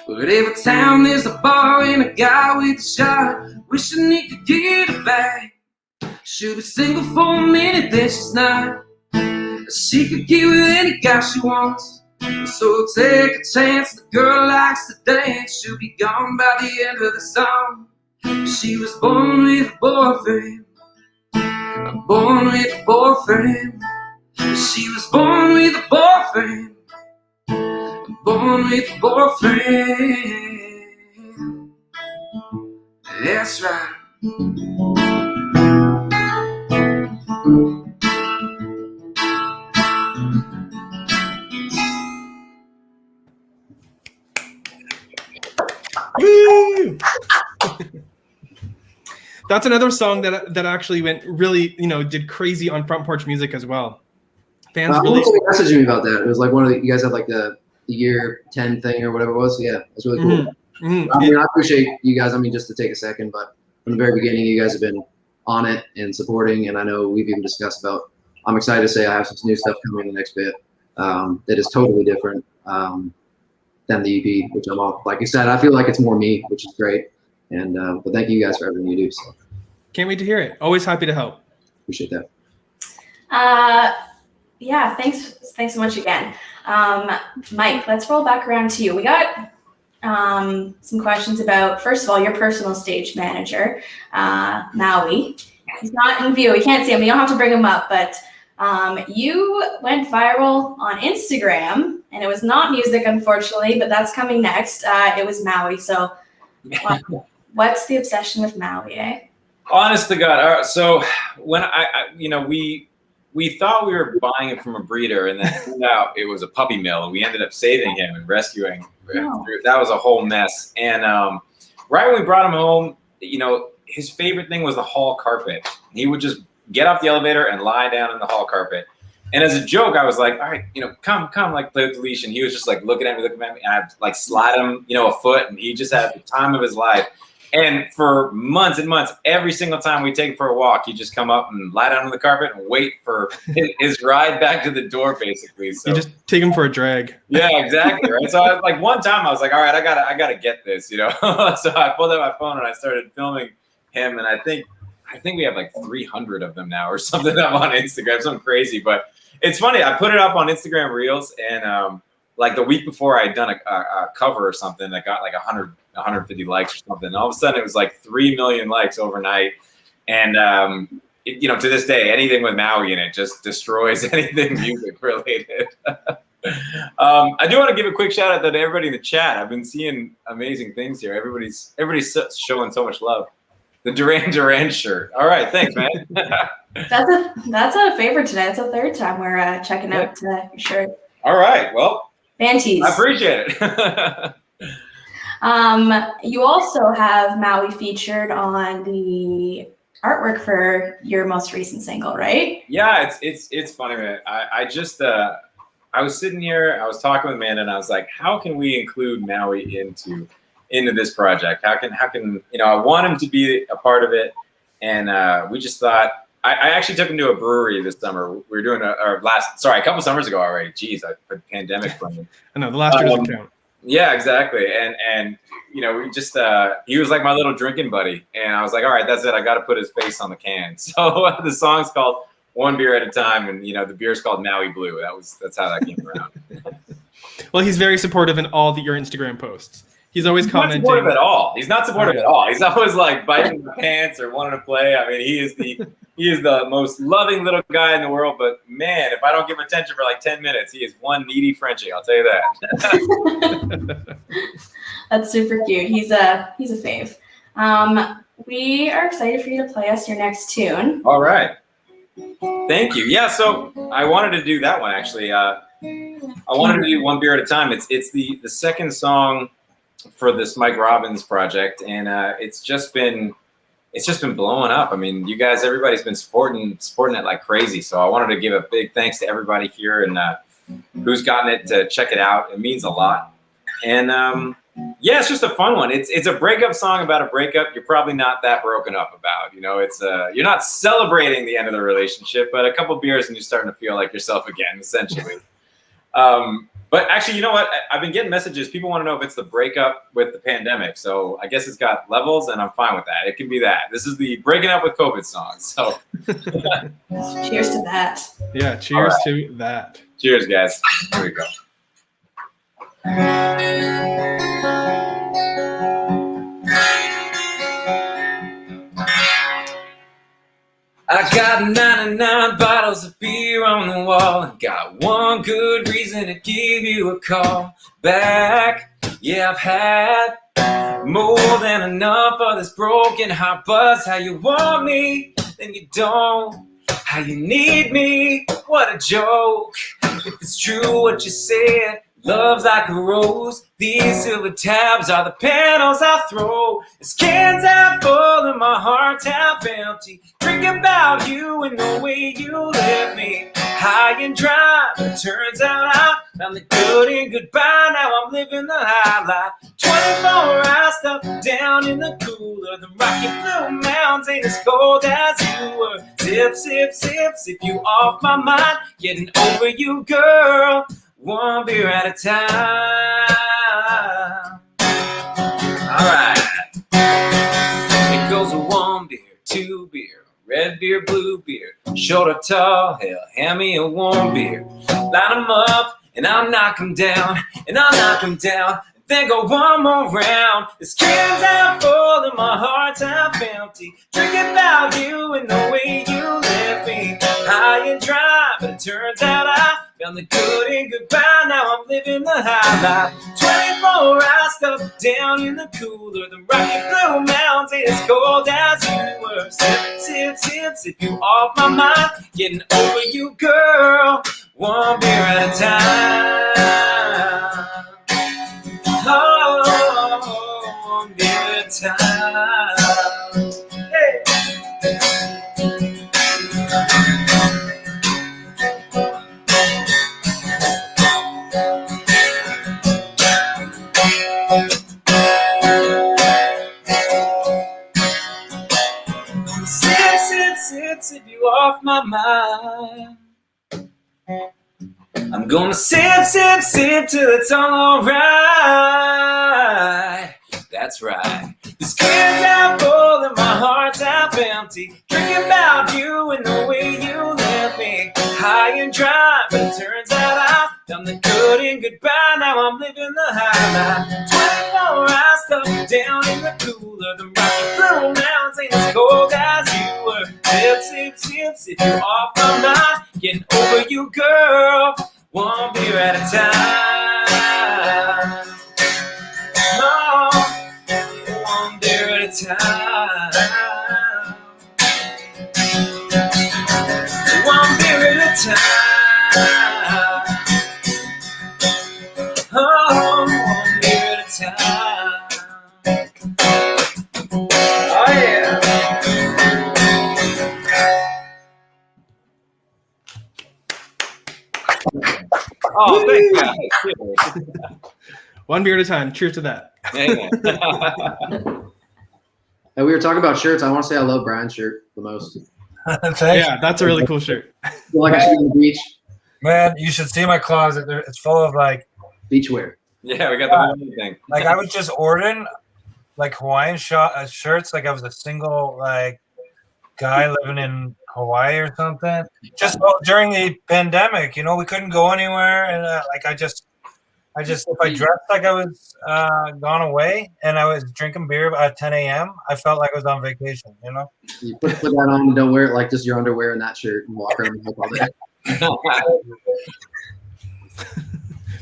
but every time there's a bar and a guy with a shot, wishing he could get her back. She'll be single for a minute, then she's not. She could get with any guy she wants. So take a chance, the girl likes to dance. She'll be gone by the end of the song. She was born with a boyfriend. Born with a boyfriend. She was born with a boyfriend. Born with a boyfriend. That's right. Woo! That's another song that actually went really, did crazy on Front Porch Music as well. Fans really messaged me about that. It was like one of you guys had like the year 10 thing or whatever it was. So yeah, it was really cool. Mm-hmm. I mean, I appreciate you guys. I mean, just to take a second, but from the very beginning, you guys have been on it and supporting. And I know we've even discussed about. I'm excited to say I have some new stuff coming in the next bit that is totally different than the EP, which I'm all, like you said, I feel like it's more me, which is great. And but thank you guys for everything you do. So. Can't wait to hear it. Always happy to help. Appreciate that. Yeah, thanks so much again. Mike, let's roll back around to you. We got some questions about, first of all, your personal stage manager, Maui. He's not in view. We can't see him. You don't have to bring him up, but You went viral on Instagram, and it was not music, unfortunately, but that's coming next. It was Maui. So what's the obsession with Maui, eh? Honest to God. All right, so when we thought we were buying it from a breeder, and then it turned out it was a puppy mill, and we ended up saving him and rescuing. Oh. That was a whole mess. And right when we brought him home, his favorite thing was the hall carpet. He would just get off the elevator and lie down in the hall carpet. And as a joke, I was like, all right, come, like play with the leash. And he was just like looking at me, and I'd like slide him, a foot, and he just had the time of his life. And for months and months, every single time we take him for a walk, he'd just come up and lie down on the carpet and wait for his ride back to the door, basically. So you just take him for a drag. Yeah, exactly. Right. So I was like, one time I was like, all right, I gotta get this, So I pulled out my phone and I started filming him, and I think we have like 300 of them now or something up on Instagram, something crazy. But it's funny. I put it up on Instagram Reels, and like the week before I had done a cover or something that got like 150 likes or something. And all of a sudden it was like 3 million likes overnight. And, to this day, anything with Maui in it just destroys anything music related. I do want to give a quick shout out to everybody in the chat. I've been seeing amazing things here. Everybody's showing so much love. The Duran Duran shirt. All right. Thanks, man. That's a favorite today. It's the third time we're checking out your shirt. All right. Well, Panties. I appreciate it. You also have Maui featured on the artwork for your most recent single, right? Yeah, it's funny, man. I was sitting here, I was talking with Amanda, and I was like, how can we include Maui into this project? How can I want him to be a part of it, and we just thought. I actually took him to a brewery this summer. We were doing a couple summers ago already. Jeez, I put pandemic from him. I know the last year doesn't count. Yeah, exactly. And we just he was like my little drinking buddy, and I was like, all right, that's it. I got to put his face on the can. So the song's called One Beer at a Time, and the beer's called Maui Blue. That's how that came around. Well, he's very supportive in all your Instagram posts. He's always commenting. Not supportive at all. He's not supportive at all. He's always like biting my pants or wanting to play. I mean, he is the most loving little guy in the world. But man, if I don't give him attention for like 10 minutes, he is one needy Frenchie. I'll tell you that. That's super cute. He's a fave. We are excited for you to play us your next tune. All right. Thank you. Yeah. So I wanted to do that one actually. I wanted to do One Beer at a Time. It's the second song for this Mike Robbins project, and it's just been blowing up. I mean, you guys, everybody's been supporting it like crazy. So I wanted to give a big thanks to everybody here and who's gotten it to check it out. It means a lot. And it's just a fun one. It's a breakup song about a breakup you're probably not that broken up about. It's you're not celebrating the end of the relationship, but a couple beers and you're starting to feel like yourself again, essentially. But actually, you know what? I've been getting messages. People want to know if it's the breakup with the pandemic. So I guess it's got levels, and I'm fine with that. It can be that. This is the breaking up with COVID song. So cheers to that. Yeah, cheers to that. Cheers, guys. Here we go. I got 99 bottles of beer on the wall. I got one good reason to give you a call back. Yeah, I've had more than enough of this broken heart buzz. How you want me, then you don't. How you need me, what a joke. If it's true what you said, love's like a rose. These silver tabs are the petals I throw. As cans half full and my heart's half empty. Drink about you and the way you left me high and dry. But it turns out I found the good in goodbye. Now I'm living the high life. 24 hours stuck down in the cooler. The rocky blue mountains ain't as cold as you were. Sip, sip, sip, sip you off my mind. Getting over you, girl. One beer at a time. All right. It goes a one beer, two beer, red beer, blue beer, short or tall, hell, hand me a warm beer. Line them up, and I'll knock them down, and I'll knock them down. Then go one more round. This can's half full and my heart's half empty. Drinking about you and the way you left me high and dry. Found the good and goodbye, now I'm living the high life. 24 hours stuck down in the cooler. The rocky blue mountain as cold as you were. Sip, sip, sip, sip you off my mind. Getting over you, girl, one beer at a time. Oh, one beer at a time. Hey. Sip you off my mind. I'm gonna sip, sip, sip till it's all alright. That's right. This can's half full and my heart's half empty. Drinking about you and the way you left me high and dry, but it turns out I done the good and goodbye. Now I'm living the high life. 24 hours stuck down in the cooler. The rocky blue mountains ain't as cold as you were. Sip, sip, sip, sip you off my mind. Getting over you, girl, one beer at a time. Oh, one beer at a time. One beer at a time. Oh, one beer at a time. Oh, yeah. Oh, thank you. One beer at a time. Cheers to that. And we were talking about shirts. I want to say I love Brian's shirt the most. Yeah, that's a really cool shirt. I feel like I should be on the beach. Man, you should see my closet. It's full of like Beachwear. Yeah, we got the whole thing. like I was just ordering like Hawaiian shirts. Like I was a single like guy living in Hawaii or something. Just during the pandemic, you know, we couldn't go anywhere, and like I just if I dressed like I was gone away and I was drinking beer at 10 a.m., I felt like I was on vacation. You know. You put that on and don't wear it like just your underwear and that shirt and walk around the house all day.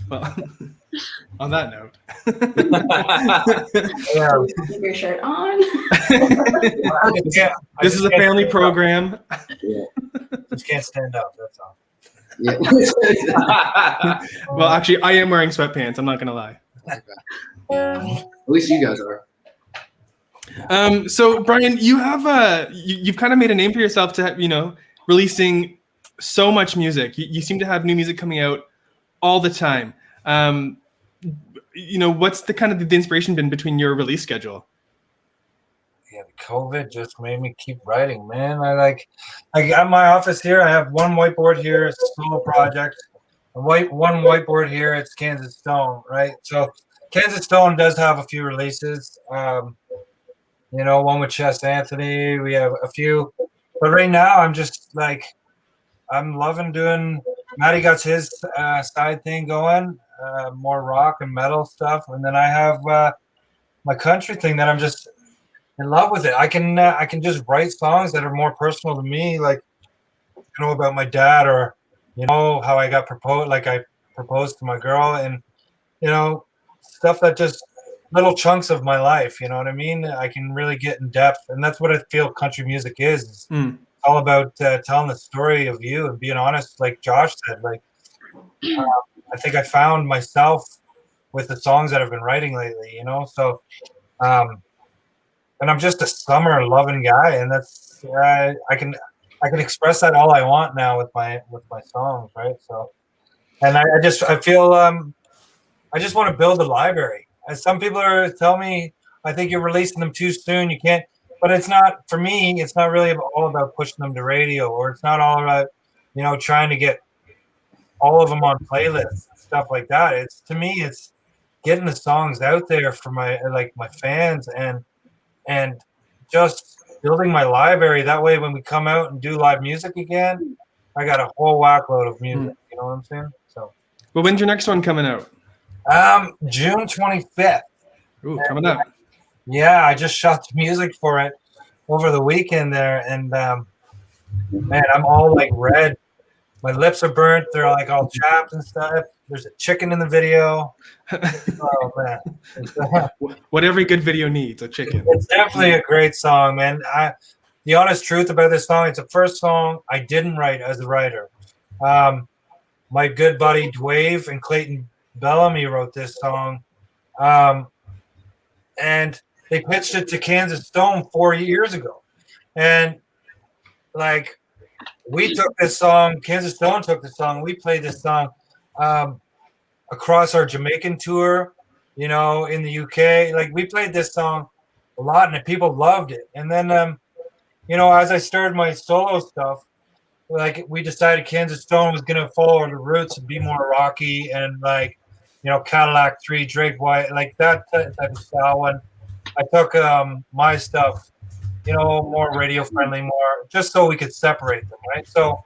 Well, on that note. Keep your shirt on. This is a family program. Yeah. Just can't stand up. That's all. Yeah. Well, actually, I am wearing sweatpants. I'm not going to lie. At least you guys are. So Brian, you have you've kind of made a name for yourself to, you know, releasing so much music. You seem to have new music coming out all the time. You know, what's the kind of the inspiration been between your release schedule? Yeah, COVID just made me keep writing, man. I got my office here. I have one whiteboard here, it's a solo project. One whiteboard here, it's Kansas Stone, right? So Kansas Stone does have a few releases. You know, one with Chess Anthony. We have a few, but right now I'm just like, I'm loving doing. Matty got his side thing going, more rock and metal stuff, and then I have my country thing that I'm just in love with it. I can just write songs that are more personal to me, like, you know, about my dad, or, you know, how I got proposed, like I proposed to my girl, and, you know, stuff that just little chunks of my life, you know what I mean? I can really get in depth, and that's what I feel country music is. It's all about telling the story of you and being honest, like Josh said. Like, I think I found myself with the songs that I've been writing lately, you know? So, and I'm just a summer loving guy, and that's I can express that all I want now with my songs, right? So, and I feel I just want to build a library. As some people tell me, I think you're releasing them too soon. You can't, but it's not, for me, it's not really all about pushing them to radio, or it's not all about, you know, trying to get all of them on playlists, stuff like that. It's, to me, it's getting the songs out there for my fans, and just building my library. That way, when we come out and do live music again, I got a whole whackload of music. You know what I'm saying? So, well, when's your next one coming out? June 25th. Ooh, coming up. Yeah, I just shot the music for it over the weekend there, and man, I'm all like red My lips are burnt. They're like all chapped and stuff. There's a chicken in the video. Oh man, what every good video needs, a chicken. It's definitely a great song, man. The honest truth about this song, it's the first song I didn't write as a writer. My good buddy Dwayne and Clayton Bellamy wrote this song, and they pitched it to Kansas Stone 4 years ago, and like we took this song, Kansas Stone took the song, we played this song across our Jamaican tour, you know, in the UK. Like we played this song a lot, and people loved it. And then, you know, as I started my solo stuff, like we decided Kansas Stone was gonna follow the roots and be more rocky and like, you know, Cadillac 3, Drake White, like that type of style. And I took my stuff, you know, more radio friendly, more just so we could separate them, right? So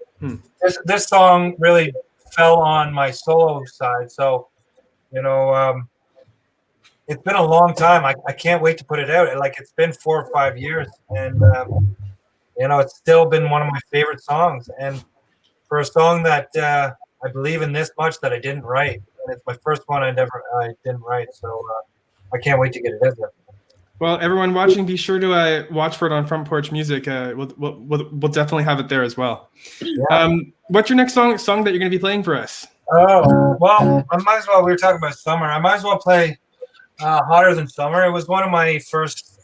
this song really fell on my solo side. So, you know, it's been a long time. I can't wait to put it out. Like it's been 4 or 5 years, and you know, it's still been one of my favorite songs. And for a song that I believe in this much that I didn't write, and it's my first one I didn't write. So I can't wait to get it out there. Well, everyone watching, be sure to watch for it on Front Porch Music. We'll definitely have it there as well. Yeah. What's your next song that you're going to be playing for us? Oh, well, I might as well. We were talking about summer. I might as well play "Hotter Than Summer." It was one of my first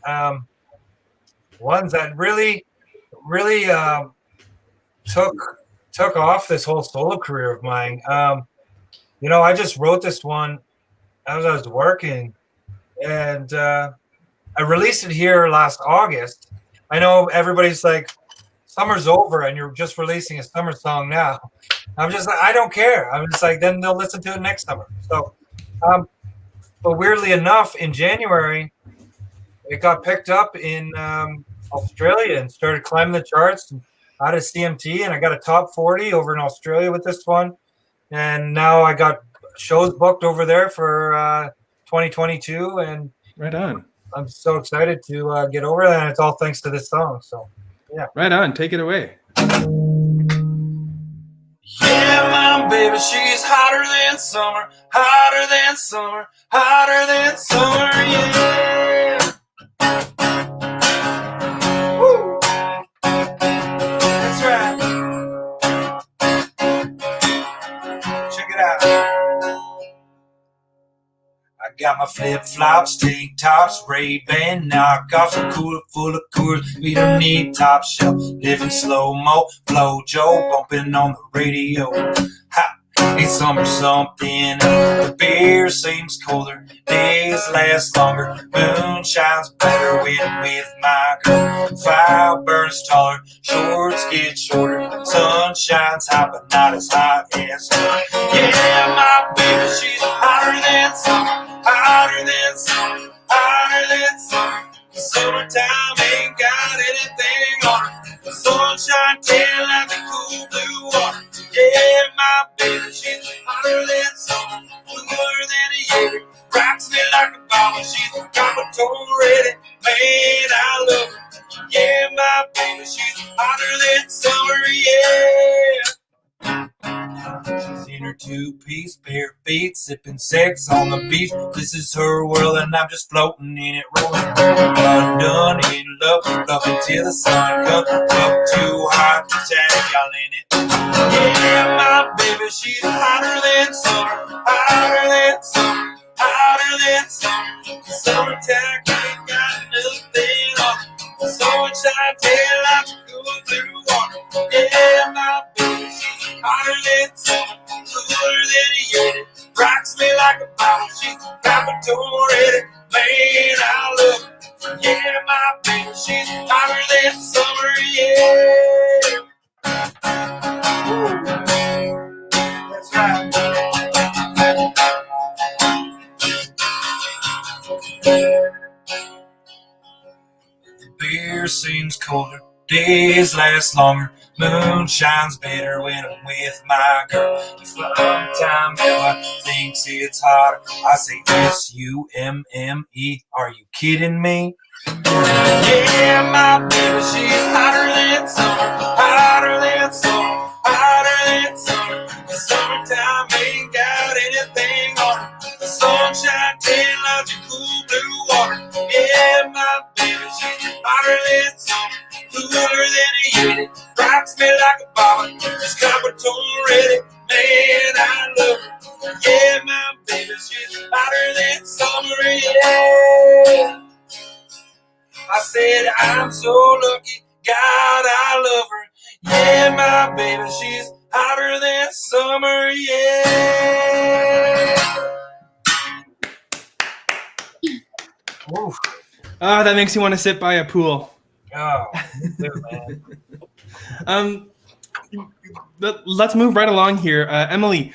ones that really took off this whole solo career of mine. You know, I just wrote this one as I was working, and I released it here last August. I know everybody's like, summer's over and you're just releasing a summer song now. I'm just like, I don't care. I'm just like, then they'll listen to it next summer. So, but weirdly enough, in January, it got picked up in Australia and started climbing the charts out of CMT, and I got a top 40 over in Australia with this one. And now I got shows booked over there for 2022, and right on. I'm so excited to get over that, and it's all thanks to this song. So, yeah. Right on. Take it away. Yeah, my baby, she's hotter than summer, hotter than summer, hotter than summer, yeah. Woo. That's right. Check it out. I got my flip-flops, tank tops, Ray-Ban knockoffs, a cooler full of coolers. We don't need top shelf, living slow-mo, flow Joe, bumping on the radio. Ha! It's summer something, the beer seems colder, days last longer, moon shines better when I'm with my girl. Fire burns taller, shorts get shorter, sun shines hot but not as hot as sun. Yeah, my baby, she's hotter than summer, hotter than summer, hotter than summer. The summertime ain't got anything on her. The sunshine tan like the cool blue water. Yeah, my baby, she's hotter than summer, cooler than a Jaeger. Rocks me like a bomber, she's got my toe ready. Man, I love her. Yeah, my baby, she's hotter than summer, yeah. She's in her two-piece, bare feet, sipping sex on the beach. This is her world, and I'm just floating in it, rolling. Undone in love, loving till the sun comes up too hot to tag y'all in it. Yeah, my baby, she's hotter than summer, hotter than summer, hotter than summer. The summertime ain't got nothing on it. The sunshine tail like a cool blue water. Yeah, my baby, she's hotter than summer, cooler than a Yeti. Rocks me like a bottle, she's got my toe ready. Man, I love her. Yeah, my baby, she's hotter than summer, yeah. That's right. Beer seems colder, days last longer, moon shines better when I'm with my girl. If sometime ever thinks it's hotter, I say S-U-M-M-E. Are you kidding me? Yeah, my baby, she's hotter than summer, hotter than summer, hotter than summer. love her. Yeah, my baby, she's hotter than summer, yeah. I said, I'm so lucky, God, I love her. Yeah, my baby, she's hotter than summer, yeah. Oof. Ah, that makes you want to sit by a pool. Oh, man. Let's move right along here. Emily,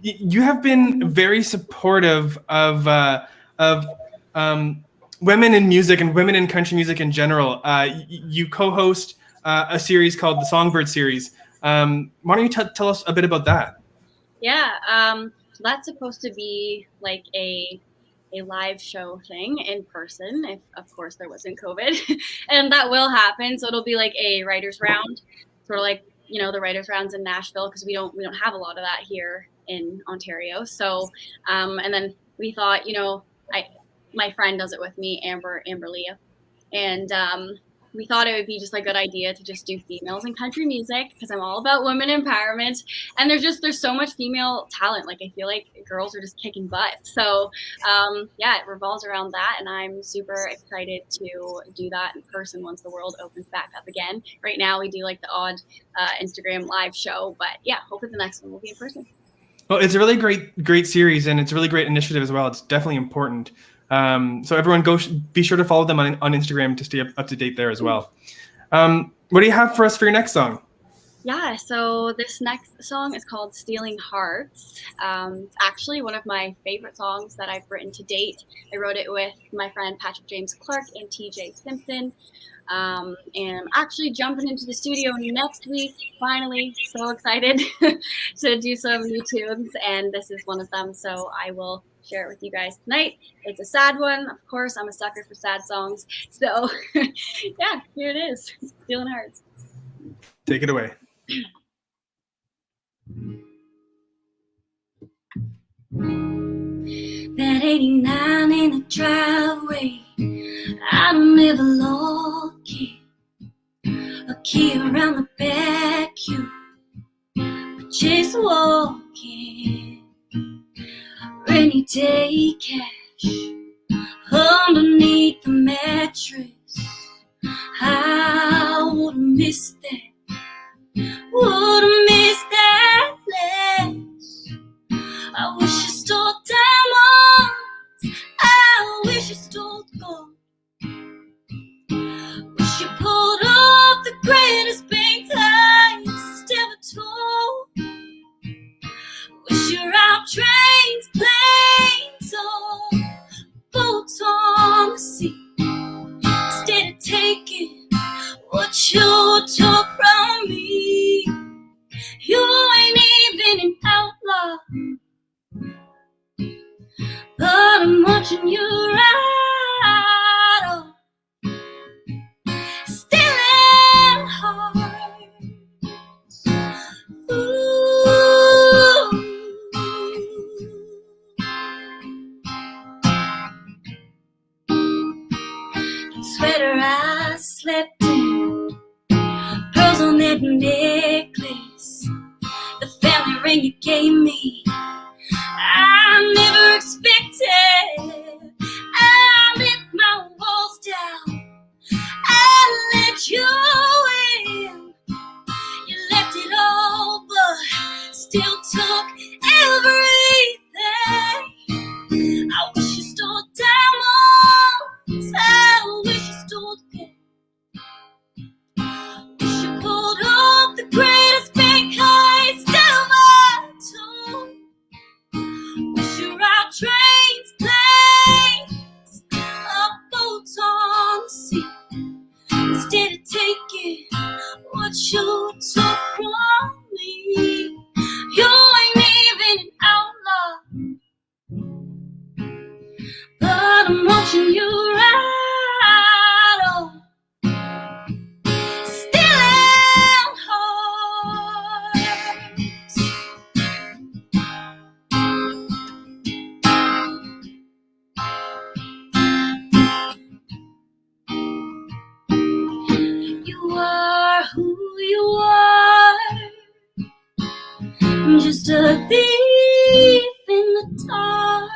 you have been very supportive of women in music and women in country music in general. You co-host a series called the Songbird series. Why don't you tell us a bit about that? Yeah, so that's supposed to be like a live show thing in person, if of course there wasn't COVID, and that will happen. So it'll be like a writers round, sort of like the writers rounds in Nashville, because we don't have a lot of that here in Ontario. So and then we thought, my friend does it with me, Amber Leah, and we thought it would be just a good idea to just do females in country music, because I'm all about women empowerment, and there's so much female talent. Like, I feel like girls are just kicking butt. So it revolves around that, and I'm super excited to do that in person once the world opens back up again. Right now we do like the odd Instagram live show, but yeah, hopefully the next one will be in person. Well, it's a really great series, and it's a really great initiative as well. It's definitely important. So everyone be sure to follow them on Instagram to stay up to date there as well. What do you have for us for your next song? Yeah, so this next song is called Stealing Hearts. It's actually one of my favorite songs that I've written to date. I wrote it with my friend Patrick James Clark and TJ Simpson. And I'm actually jumping into the studio next week, finally. So excited to do some new tunes, and this is one of them. So I will share it with you guys tonight. It's a sad one, of course. I'm a sucker for sad songs. So yeah, here it is. Stealing Hearts. Take it away. That 89 in the driveway, I don't ever lock it. A key around the back, but just walking. Rainy day cash underneath the mattress. I would miss that. Would miss that less. I wish I stole diamonds. I wish I stole gold. Wish you pulled off the greatest bank I've ever told. Wish you're out trains, planes, or boats on the sea. Instead of taking what you took from me. You ain't even an outlaw, but I'm watching you ride on, stealing hearts. Ooh. Sweater I slept in, pearls on that necklace, the family ring you gave me, I never expected. I let my walls down, I let you in. You left it all, but still took everything. I wish you stole diamonds, I wish you stole gold. Wish you pulled off the greatest bank heist ever told. Wish you out trains, planes, or boats on the sea. Instead of taking what you took from me. You ain't even an outlaw, but I'm watching you ride on, stealing hearts. You are who you are, just just a thief in the dark.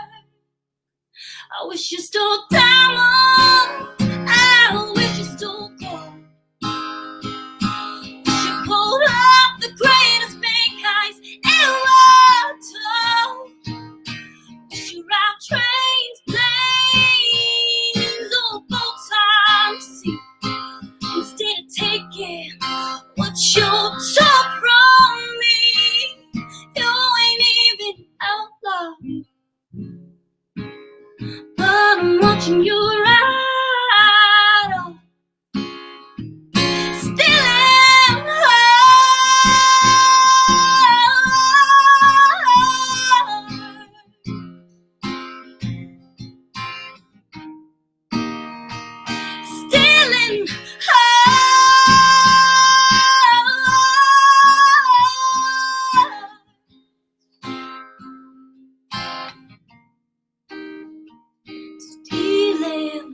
I wish you stole diamonds, I wish you stole gold. Wish you pulled off the greatest bank heist ever told. Wish you robbed trains, planes, or boats on the sea. Instead of taking what you took from me, you ain't even outlaw. But I'm watching you ride on, stealing stealing stealing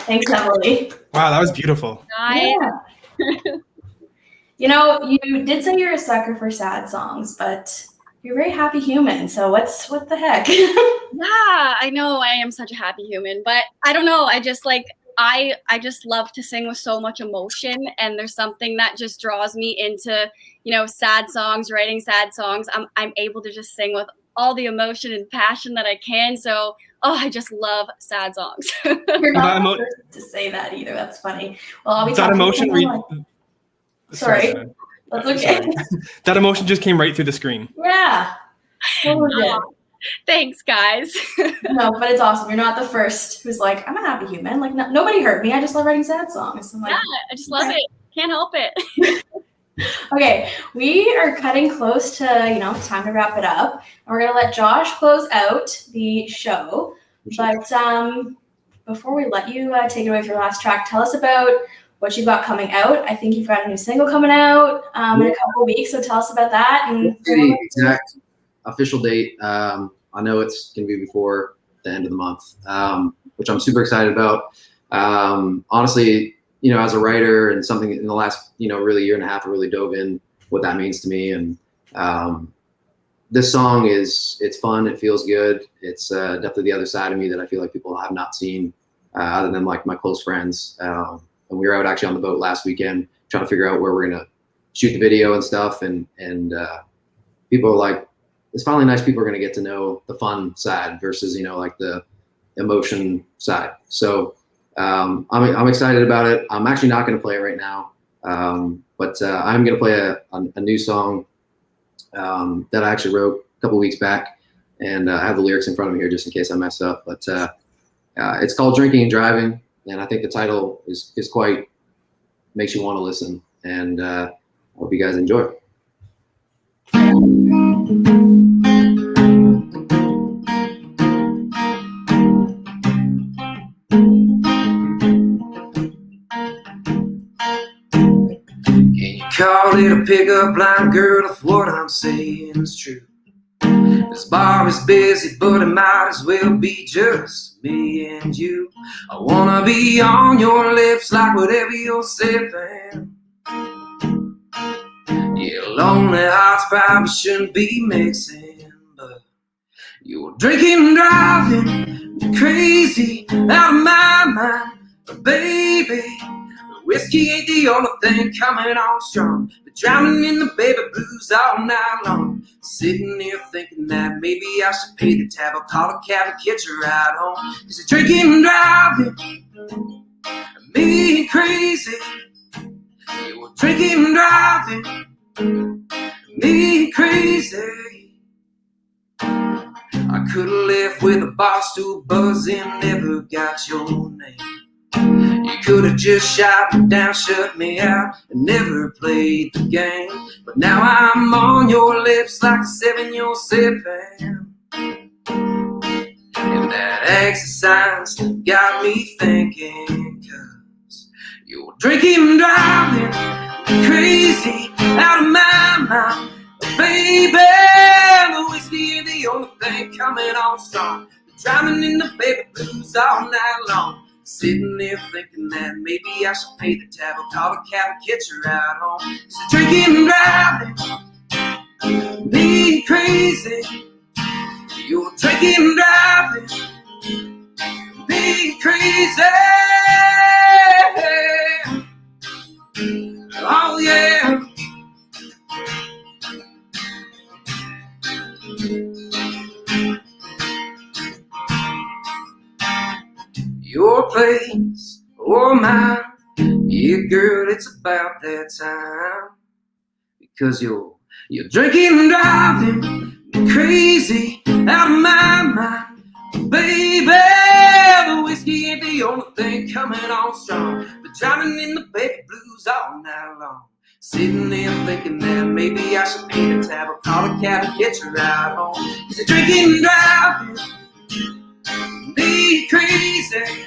Thanks, Emily. Wow, that was beautiful. Nice. Yeah. You know, you did say you're a sucker for sad songs, but you're a very happy human. So what the heck? Yeah, I know I am such a happy human, but I don't know. I just like I just love to sing with so much emotion, and there's something that just draws me into, you know, sad songs, writing sad songs. I'm able to just sing with all the emotion and passion that I can. So, I just love sad songs. You're not the first to say that either. That's funny. Well, I'll be that emotion. Sorry. That's okay. Sorry. That emotion just came right through the screen. Yeah. Thanks, guys. No, but it's awesome. You're not the first who's like, I'm a happy human. Like, nobody hurt me. I just love writing sad songs. I'm like, yeah, I just love it. Can't help it. Okay, we are cutting close to, time to wrap it up. And we're going to let Josh close out the show. But before we let you take it away with your last track, tell us about what you've got coming out. I think you've got a new single coming out in a couple of weeks. So tell us about that. And the exact official date. I know it's going to be before the end of the month, which I'm super excited about. Honestly, as a writer and something in the last, really year and a half, I really dove in what that means to me. And this song it's fun. It feels good. It's definitely the other side of me that I feel like people have not seen other than like my close friends. And we were out actually on the boat last weekend trying to figure out where we're going to shoot the video and stuff. And people are like, it's finally nice people are going to get to know the fun side versus, like the emotion side. So I'm excited about it. I'm actually not going to play it right now. But I'm going to play a new song that I actually wrote a couple weeks back. And I have the lyrics in front of me here just in case I mess up. But it's called Drinking and Driving. And I think the title is quite, makes you want to listen. And I hope you guys enjoy. Call it a pickup line, girl, if what I'm saying is true. This bar is busy, but it might as well be just me and you. I wanna be on your lips like whatever you're sipping. Yeah, lonely hearts probably shouldn't be mixing, but you're drinking and driving, you're crazy, out of my mind, but baby, whiskey ain't the only thing coming on strong. But drowning in the baby blues all night long. Sitting here thinking that maybe I should pay the tab. I'll call a cab and catch a ride home. Cause you're drinking and driving, me and crazy. You're drinking and driving, me and crazy. I could've left with a bar stool buzzing, never got your name. You could have just shot me down, shut me out, and never played the game. But now I'm on your lips like a 7 you're sipping. And that exercise got me thinking, cause you're drinking and driving, crazy, out of my mind. Baby, the whiskey ain't the only thing coming on strong. Drowning in the baby blues all night long. Sitting there thinking that maybe I should pay the tab or call a cab and catch her out home. So drinking and driving, being crazy. You're drinking and driving, being crazy. Oh yeah. Your place or mine, yeah, girl, it's about that time. Because you're drinking and driving, crazy, out of my mind, baby. The whiskey ain't the only thing coming on strong, but drowning in the baby blues all night long. Sitting there thinking that maybe I should pay the tab or call a cab and get you right home. 'Cause you're drinking and driving, be crazy.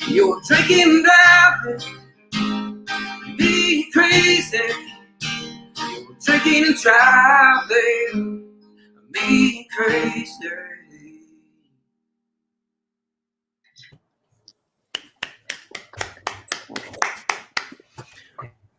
You're drinking and driving, be crazy. You're drinking and driving, be crazy.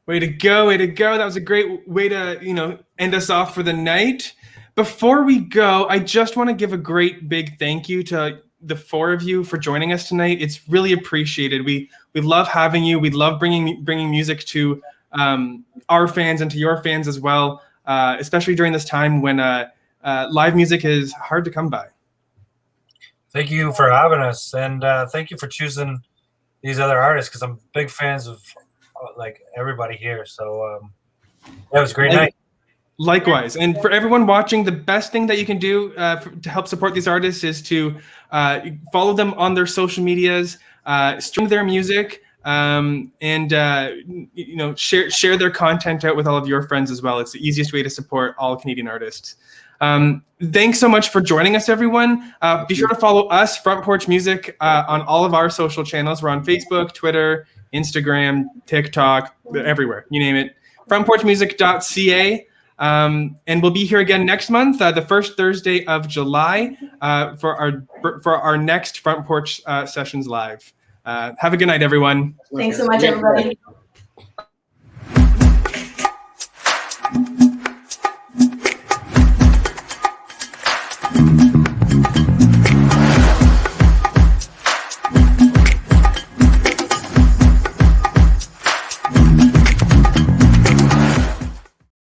Way to go, way to go. That was a great way to, end us off for the night. Before we go, I just want to give a great big thank you to the four of you for joining us tonight. It's really appreciated. We love having you. We love bringing music to our fans and to your fans as well, especially during this time when live music is hard to come by. Thank you for having us, and thank you for choosing these other artists, because I'm big fans of like everybody here. So that was a great night. Likewise. And for everyone watching, the best thing that you can do to help support these artists is to follow them on their social medias, stream their music, and share their content out with all of your friends as well. It's the easiest way to support all Canadian artists. Thanks so much for joining us, everyone. Be sure to follow us, Front Porch Music, on all of our social channels. We're on Facebook, Twitter, Instagram, TikTok, everywhere, you name it. frontporchmusic.ca. And we'll be here again next month, the first Thursday of July, for our next Front Porch Sessions Live. Have a good night, everyone. Thanks so much, everybody.